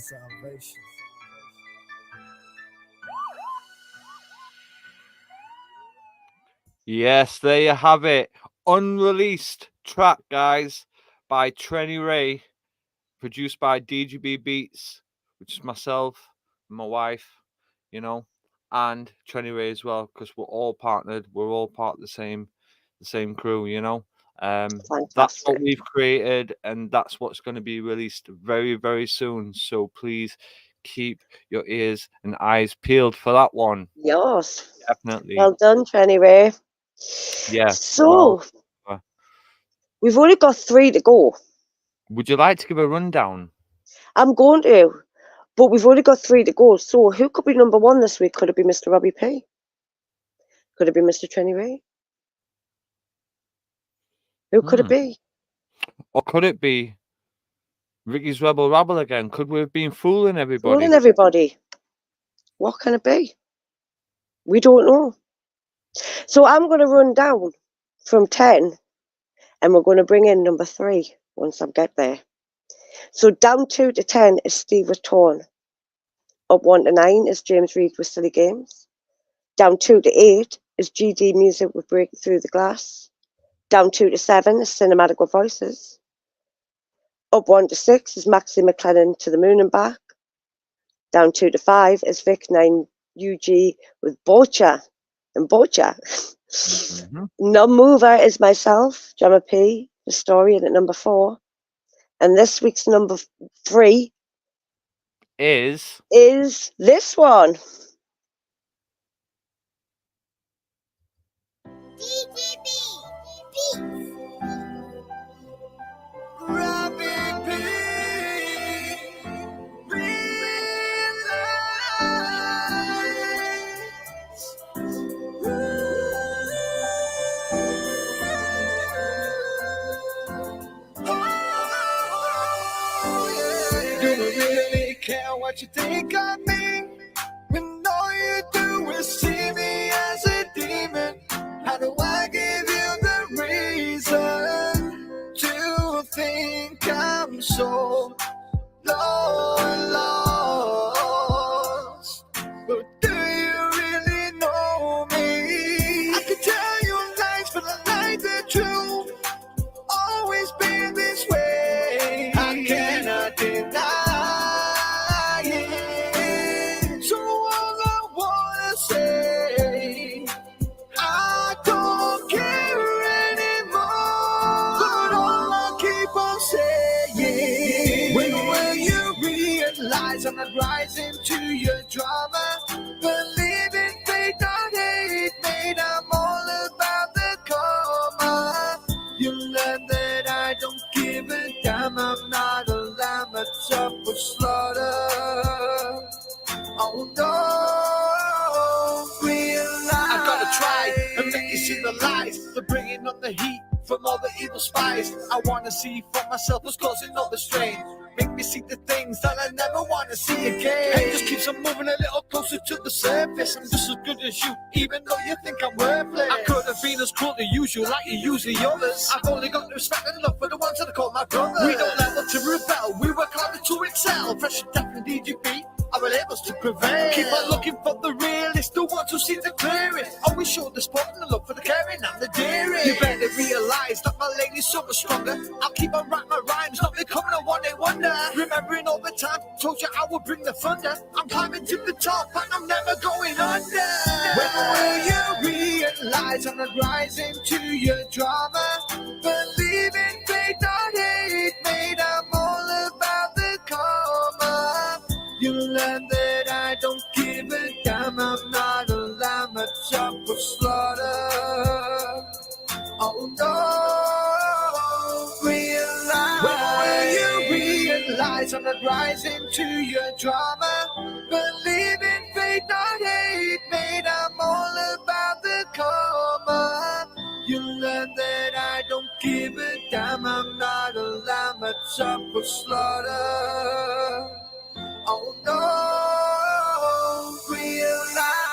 Yes, there you have it. Unreleased track, guys, by Trenny Ray, produced by DGB Beats, which is myself, and my wife, you know, and Trenny Ray as well, because we're all partnered. We're all part of the same crew, you know. That's what Fantastic. we've created, and that's what's going to be released very, very soon. So please keep your ears and eyes peeled for that one. Yes. Definitely. Well done, anyway. Yeah. So, well, we've only got 3 to go. would you like to give a rundown? I'm going to, but we've only got 3 to go. So, who could be number 1 this week? Could it be Mr. Robbie P? Could it be Mr. Trenny Ray? Who could it be? Or could it be Ricky's Rebel Rabble again? Could we have been fooling everybody? Fooling everybody. What can it be? We don't know. So I'm going to run down from 10 and we're going to bring in number 3 once I get there. So down 2 to 10 is Steve with Torn. Up 1 to 9 is James Reid with Silly Games. Down 2 to 8 is GD Music with Breaking Through the Glass. Down 2 to 7 is Cinematic with Voices. Up 1 to 6 is Maxie McLennan To the Moon and Back. Down 2 to 5 is Vic 9 UG with Bocha and Bocha. Non-mover is myself, Jammer P, Historian at number 4. And this week's number 3 is this one. DGB Beats. Robbie P. What you think of me when all you do is see me as a demon? How do I give you the reason to think I'm so lost? But do you really know me? I can tell you lies, but I like the truth. Always been this way. I cannot deny. I'm not rising to your drama. Believe in fate, not hate, mate. I'm all about the karma. You learn that I don't give a damn. I'm not a lamb that's up for slaughter. Oh no, realize I gotta try and make you see the lies. They're bringing on the heat from all the evil spies. I wanna see for myself what's causing all the strain. Make me see the things that I never want to see again. And just keeps on moving a little closer to the surface. I'm just as good as you, even though you think I'm worthless. I could have been as cruel to use you like you use the others. I've only got respect and love for the ones that I call my brothers. We don't level to rebel, we work harder to excel. Fresh and deaf and DGB, our labels to prevail. Keep on looking for the realest, the ones who see the clearest. Always show the sport and the love for the caring and the dearest. You better realize that my lady's so much stronger. I'll keep on writing my rhymes, not becoming a one-day wonder. Remembering all the time, told you I would bring the thunder. I'm climbing to the top and I'm never going under. When will you realize I'm not rising to your drama? Believe in fate, not hate, mate. I'm all about the karma. You learn that I don't give a damn. I'm not a lamb that's up for slaughter. Oh no, realize. When will you realize I'm not rising to your drama? Believe in fate, not hate, mate. I'm all about the karma. You learn that I don't give a damn. I'm not a lamb that's up for slaughter. Oh no, realize.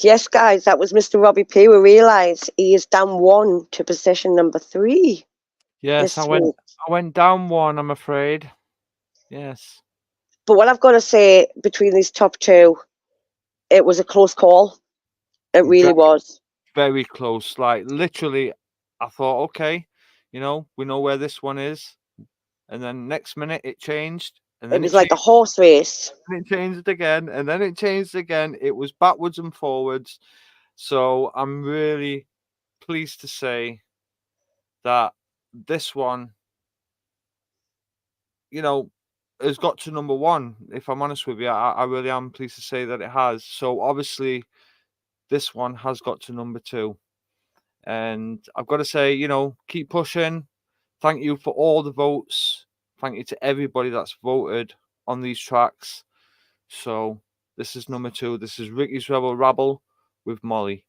Yes, guys, that was Mr. Robbie P. We realise he is down 1 to position number 3. Yes, this I week. went down 1, I'm afraid. Yes. But what I've got to say, between these top 2, it was a close call. It really was. Very close. Like, literally, I thought, okay, we know where this one is. And then next minute it changed. And then it was like a horse race. And it changed again. And then it changed again. It was backwards and forwards. So I'm really pleased to say that this one, has got to number 1. If I'm honest with you, I really am pleased to say that it has. So obviously, this one has got to number 2. And I've got to say, keep pushing. Thank you for all the votes. Thank you to everybody that's voted on these tracks. So this is number 2. This is Ricky's Rebel Rabble with Molly.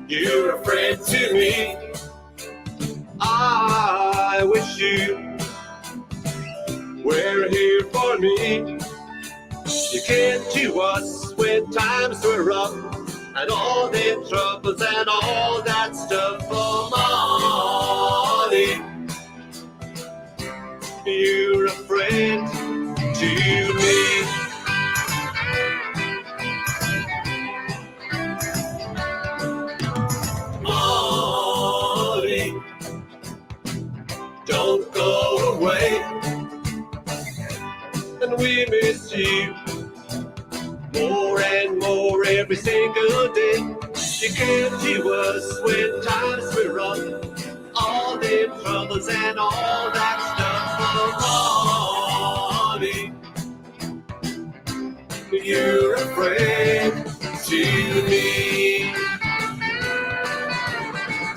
You're a friend to me. I wish you were here for me. You came to us when times were rough, and all them troubles and all that stuff. Oh, Molly, you're a friend to me. Don't go away, and we miss you more and more every single day. You came to us when times were rough, all them troubles and all that stuff. Oh, Molly, you're a friend to me.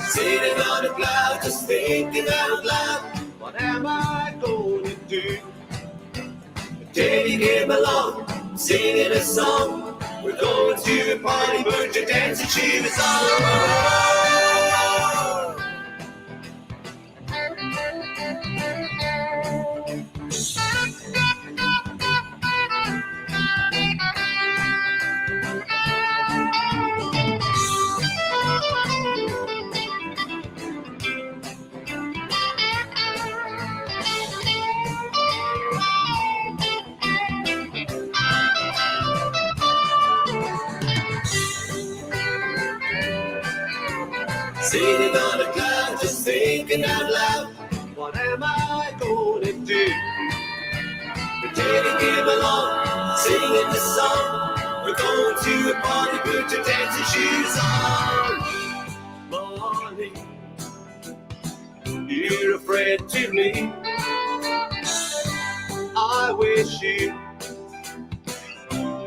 Sitting on a cloud, just thinking out loud, what am I going to do? Taking him along, singing a song. We're going to a party, but you're dancing to the song. Sitting on a cloud, just thinking out loud, what am I going to do? We're taking him along, singing the song. We're going to a party, put your dancing shoes on. Molly, you're a friend to me. I wish you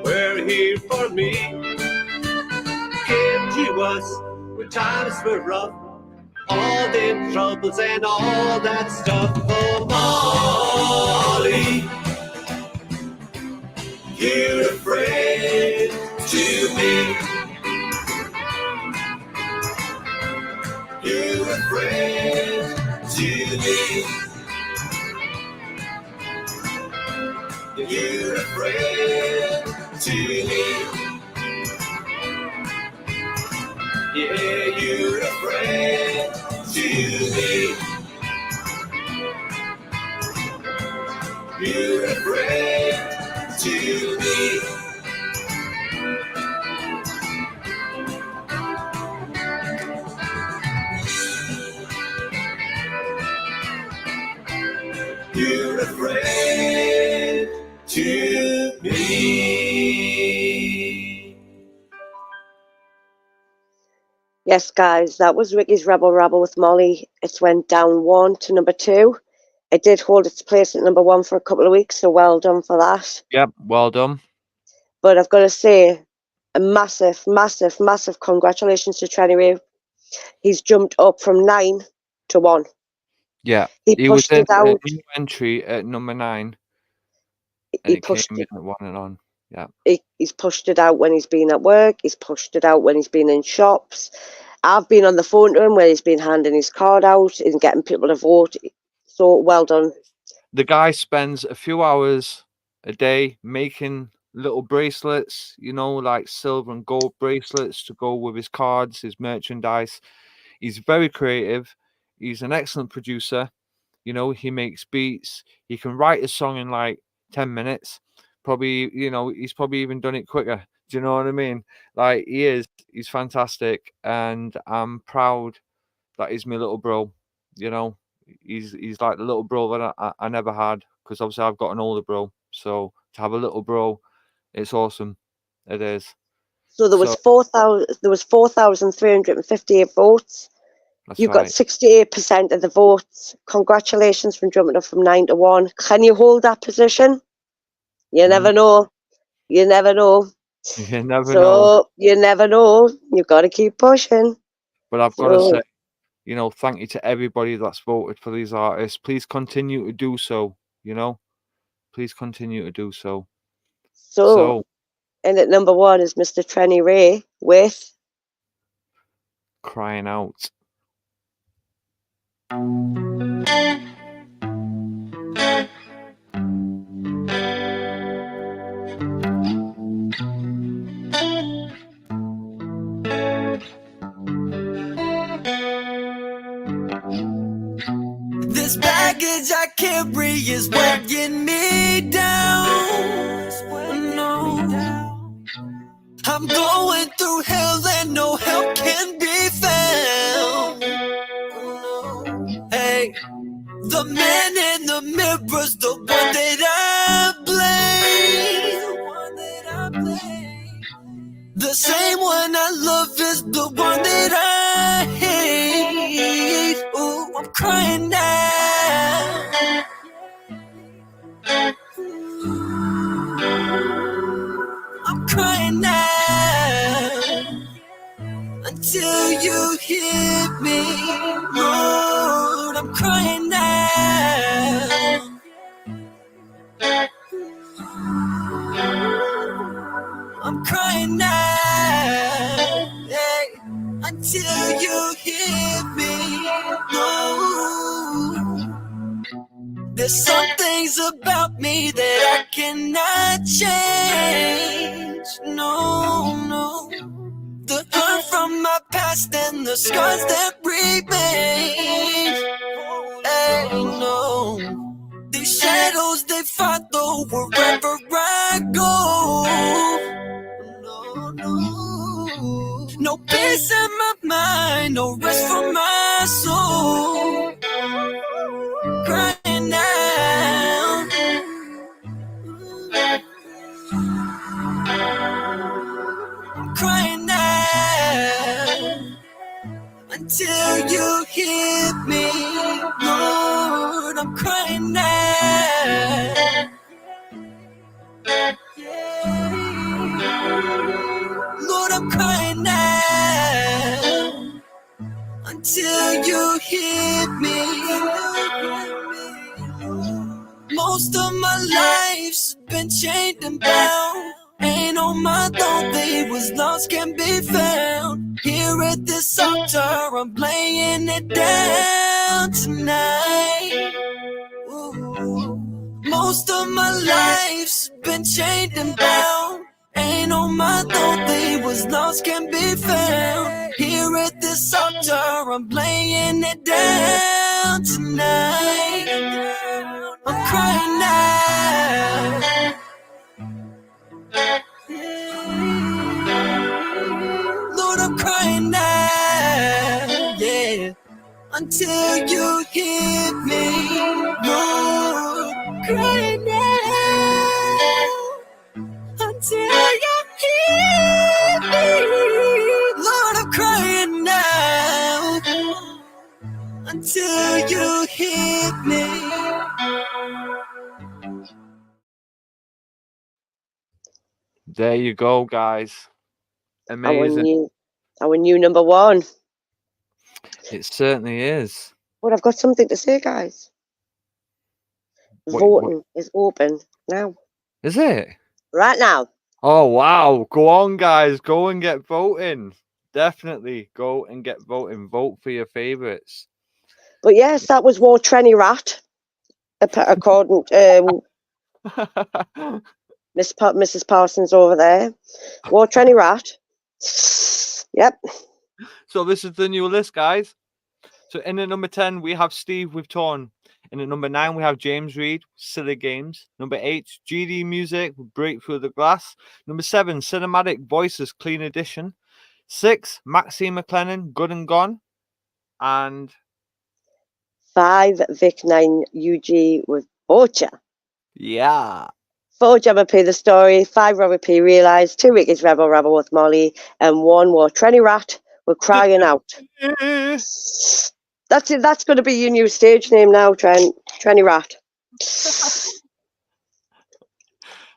were here for me. Came to us when times were rough, all them troubles and all that stuff. Oh, Molly, you're a friend to me. You're a friend to me. You're a friend to me. Yeah, you're a friend to me. You're a friend to me. You're a friend to me. Yes, guys, that was Ricky's Rebel Rabble with Molly. It went down 1 to number 2. It did hold its place at number 1 for a couple of weeks, so well done for that. Yep, well done. But I've got to say, a massive, massive, massive congratulations to Trenny Ray. He's jumped up from 9 to 1. Yeah, He he was pushed in it out. a new entry at number 9, and He it came pushed in it. at 1 and on. Yeah, He's pushed it out when he's been at work. He's pushed it out when he's been in shops. I've been on the phone to him where he's been handing his card out and getting people to vote. So well done. the guy spends a few hours a day making little bracelets, you know, like silver and gold bracelets to go with his cards, his merchandise. He's very creative. He's an excellent producer. You know, he makes beats. He can write a song in like 10 minutes. Probably, you know, he's probably even done it quicker. Do you know what I mean? Like, he's fantastic. And I'm proud that he's my little bro. You know, he's like the little bro that I never had, because obviously I've got an older bro. So to have a little bro, it's awesome. It is. So there was 4,358 votes. That's You got right. 68% of the votes. Congratulations from jumping up from 9 to 1. Can you hold that position? You never know. You never know. You never know. So you never know. You've got to keep pushing. But I've got to So- say, you know, thank you to everybody that's voted for these artists. Please continue to do so, you know. Please continue to do so. So, and at number 1 is Mr. Trenny Ray with Crying Out. This baggage I carry is weighing me down. No, I'm going through hell and no help can be found. Hey, the man in the mirror's the one that I blame. The same one I love is the one that I hate. Ooh, I'm crying now. I'm crying now until you hear me, Lord. I'm crying now. I'm crying now, hey, until you hear me, Lord. There's some things about me that I cannot change. No, no. The hurt from my past and the scars that remain. Hey, no. These shadows, they follow wherever I go. No, no. No peace in my mind, no rest for my soul. Crying out. I'm crying out until you hear me, Lord. I'm crying out. Lord, I'm crying out until you hear me. Most of my life's been chained and bound. Ain't on my thought they was lost can be found. Here at this altar, I'm laying it down tonight. Ooh. Most of my life's been chained and bound. Ain't on my thought they was lost can be found. Here at this altar, I'm laying it down tonight. I'm crying now. Lord, I'm crying now, yeah. Until you hear me, Lord, crying now. Until you hear me, Lord, I'm crying now. Until you hear me. There you go, guys. Amazing. Our new number one. It certainly is. But I've got something to say, guys. Voting is open now. Is it? Right now. Oh, wow. Go on, guys. Go and get voting. Definitely go and get voting. Vote for your favourites. But yes, that was War Trenny Rat, according to Mrs. Parsons over there. War Trenny Rat. Yep. So this is the new list, guys. So in at number 10, we have Steve with Torn. In at number 9, we have James Reid, Silly Games. Number 8, GD Music, Break Through the Glass. Number 7, Cinematic Voices, Clean Edition. 6, Maxine McLennan, Good and Gone. And 5, Vic 9 UG with Bocha. yeah. 4, Jabba P The Story. 5, Robert P Realised. 2, Ricky's Rebel Rebel with Molly. And 1, War Trenny Rat. We're crying out. That's it. That's going to be your new stage name now, Trenny Rat.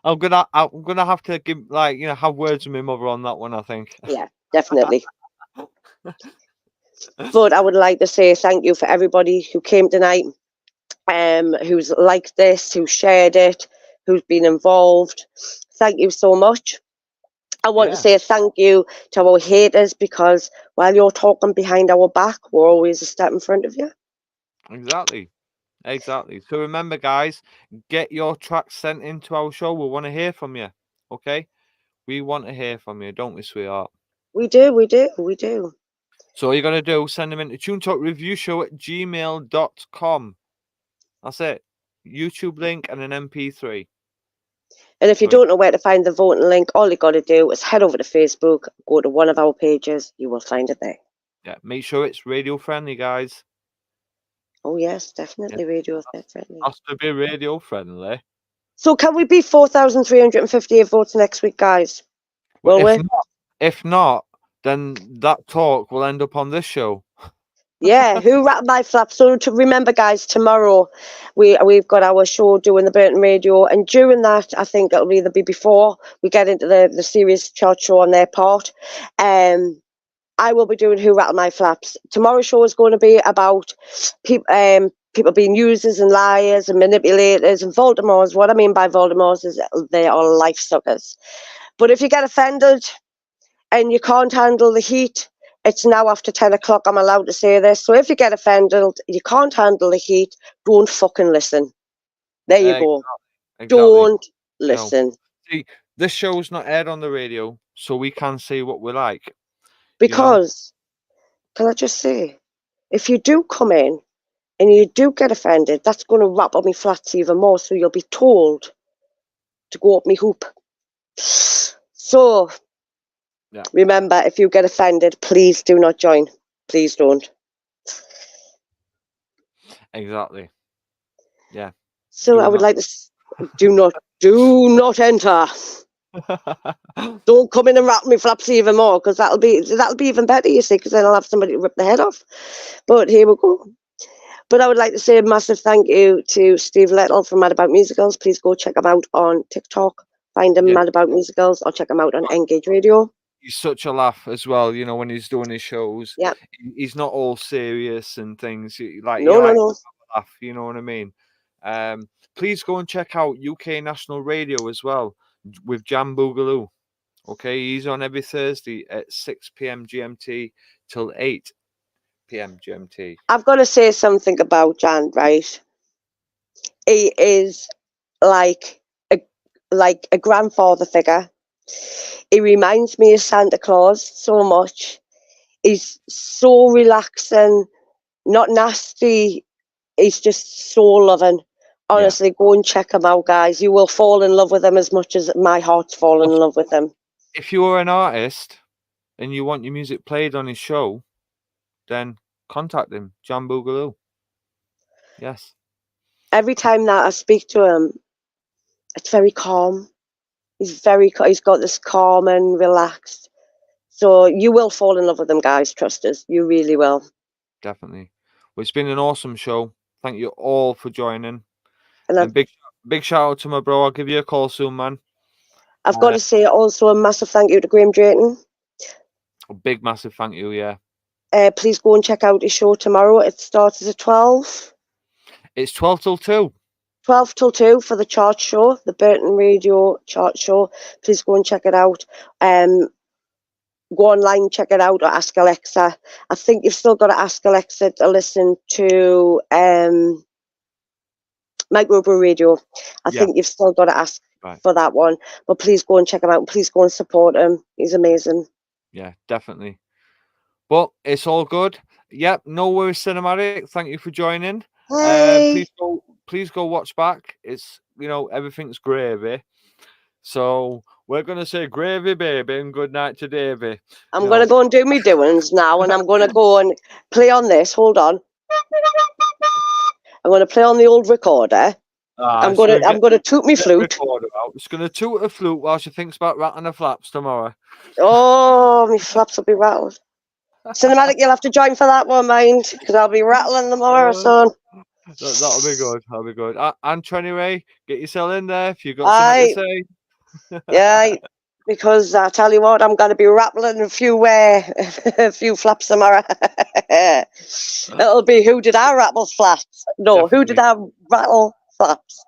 I'm gonna have to give have words with my mother on that one. I think. Yeah, definitely. But I would like to say thank you for everybody who came tonight, who's liked this, who shared it, who's been involved. Thank you so much. I want to say thank you to our haters, because while you're talking behind our back, we're always a step in front of you. Exactly. So remember, guys, get your tracks sent into our show. We want to hear from you. Okay? We want to hear from you, don't we, sweetheart? We do. So all you got to do, send them into tunetalkreviewshow@gmail.com. That's it. YouTube link and an MP3. And if you don't know where to find the voting link, all you got to do is head over to Facebook, go to one of our pages, you will find it there. Yeah, make sure it's radio friendly, guys. Oh yes, definitely radio friendly. Has to be radio friendly. So can we be 4,358 votes next week, guys? Will we? If not, then that talk will end up on this show. Yeah, who rattled my flaps? So to remember, guys, tomorrow we've got our show doing the Burton Radio, and during that, I think it'll either be before we get into the serious chart show on their part. I will be doing Who Rattled My Flaps. Tomorrow's show is going to be about people being users and liars and manipulators and Voldemorts. What I mean by Voldemorts is they are life suckers. But if you get offended and you can't handle the heat, it's now after 10 o'clock, I'm allowed to say this. So if you get offended, you can't handle the heat, don't fucking listen. There you go. Exactly. Don't listen. No. See, this show's not aired on the radio, so we can say what we like. Because, can I just say, if you do come in and you do get offended, that's going to wrap up my flats even more, so you'll be told to go up my hoop. So, remember, if you get offended, please do not join. Please don't. Exactly. Yeah. So I would like to do not enter. Don't come in and rattle me flaps even more, because that'll be even better, you see, because then I'll have somebody to rip the head off. But here we go. But I would like to say a massive thank you to Steve Little from Mad About Musicals. Please go check him out on TikTok. Find him Mad About Musicals, or check him out on Engage Radio. He's such a laugh as well, when he's doing his shows. Yeah. He's not all serious and things. No. Laugh, you know what I mean? Please go and check out UK National Radio as well with Jam Boogaloo. Okay, he's on every Thursday at 6 p.m. GMT till 8 p.m. GMT. I've got to say something about Jan, right? He is like a grandfather figure. He reminds me of Santa Claus so much. He's so relaxing, not nasty. He's just so loving. Honestly, go and check him out, guys. You will fall in love with him as much as my heart's fallen in love with him. If you are an artist and you want your music played on his show, then contact him, Jam Boogaloo. Yes. Every time that I speak to him, it's very calm. He's got this calm and relaxed. So you will fall in love with him, guys. Trust us. You really will. Definitely. Well, it's been an awesome show. Thank you all for joining. And big shout out to my bro. I'll give you a call soon, man. I've got to say also a massive thank you to Graham Drayton. A big, massive thank you, yeah. Please go and check out his show tomorrow. It starts at 12. It's 12 till 2. 12 till 2 for the chart show, the Burton Radio chart show. Please go and check it out. Go online, check it out, or ask Alexa. I think you've still got to ask Alexa to listen to Microbrew Radio. I think you've still got to ask for that one. But please go and check him out. Please go and support him. He's amazing. Yeah, definitely. But it's all good. Yep, no worries, Cinematic. Thank you for joining. Hey. Please go watch back. It's, you know, everything's gravy. So we're gonna say gravy, baby, and good night to Davey. I'm gonna go and do me doings now, and I'm gonna go and play on this. Hold on. I'm gonna play on the old recorder. I'm gonna toot me flute. It's gonna toot a flute while she thinks about rattling her flaps tomorrow. Oh, my flaps will be rattled. Cinematic, you'll have to join for that one, mind, because I'll be rattling tomorrow, son. That'll be good. That'll be good. And anyway, get yourself in there if you've got something to say. Yeah, because I tell you what, I'm going to be rattling a few flaps tomorrow. It'll be who did I rattle flaps? No, Definitely. Who did I rattle flaps?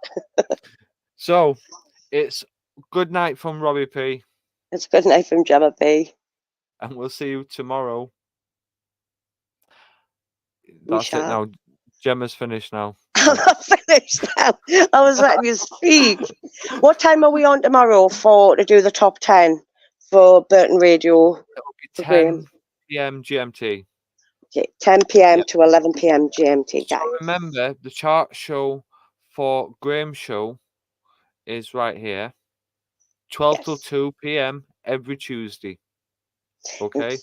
So, it's good night from Robbie P. It's good night from Gemma P. And we'll see you tomorrow. That's it now. Gemma's finished now. I'm not finished now. I was letting you speak. What time are we on tomorrow to do the top 10 for Burton Radio? It'll be 10 p.m. GMT. Okay, 10 p.m. to 11 p.m. GMT, guys. So remember, the chart show for Graham's show is right here. 12 till 2 p.m. every Tuesday. Okay?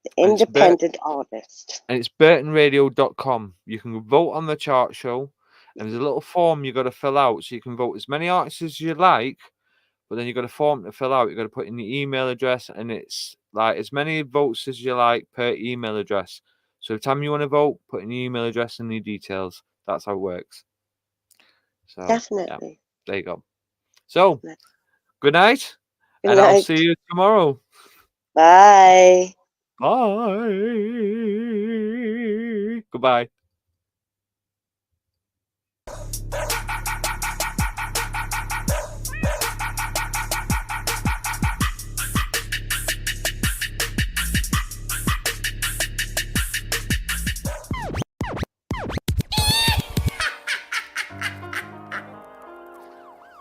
It's independent artist. And it's burtonradio.com. You can vote on the chart show, and there's a little form you got to fill out, so you can vote as many artists as you like, but then you've got a form to fill out. You've got to put in your email address, and it's like as many votes as you like per email address. So every time you want to vote, put in your email address and your details. That's how it works. So Definitely. Yeah, there you go. So good night, Good and night. I'll see you tomorrow. Bye. Bye. Goodbye.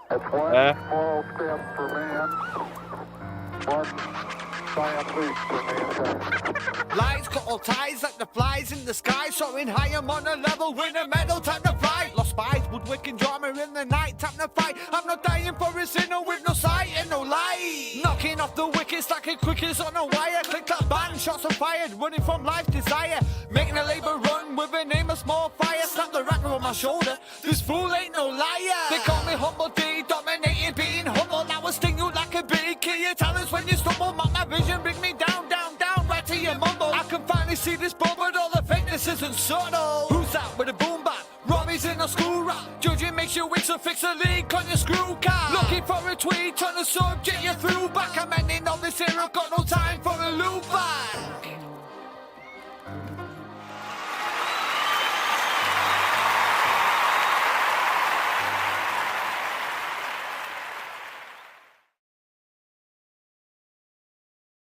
That's one small step for man, one giant leap for mankind. Lights got all ties like the flies in the sky, soaring high, I'm on a level, win a medal, time to fly. Lost spies, woodwick and drama in the night, time to fight. I'm not dying for a sinner with no sight and no light. Knocking off the wickets like a quickest on a wire. Click that bang, shots are fired, running from life desire. Making a labor run with an aim of small fire. Snap the rattler on my shoulder, this fool ain't no liar. They call me Humble D, dominating, being humble. I will sting you like a bee, kill your talents when you stumble. Mark my vision, bring me down, down, down, right to your mumble. I can finally see this ball, but all the fakeness isn't subtle. Who's that with a boom bap? Robbie's in a school rap. Judging makes you weak, so fix a leak on your screw cap. Looking for a tweet on the subject, you through back. I'm ending on this here, I've got no time for a loop back.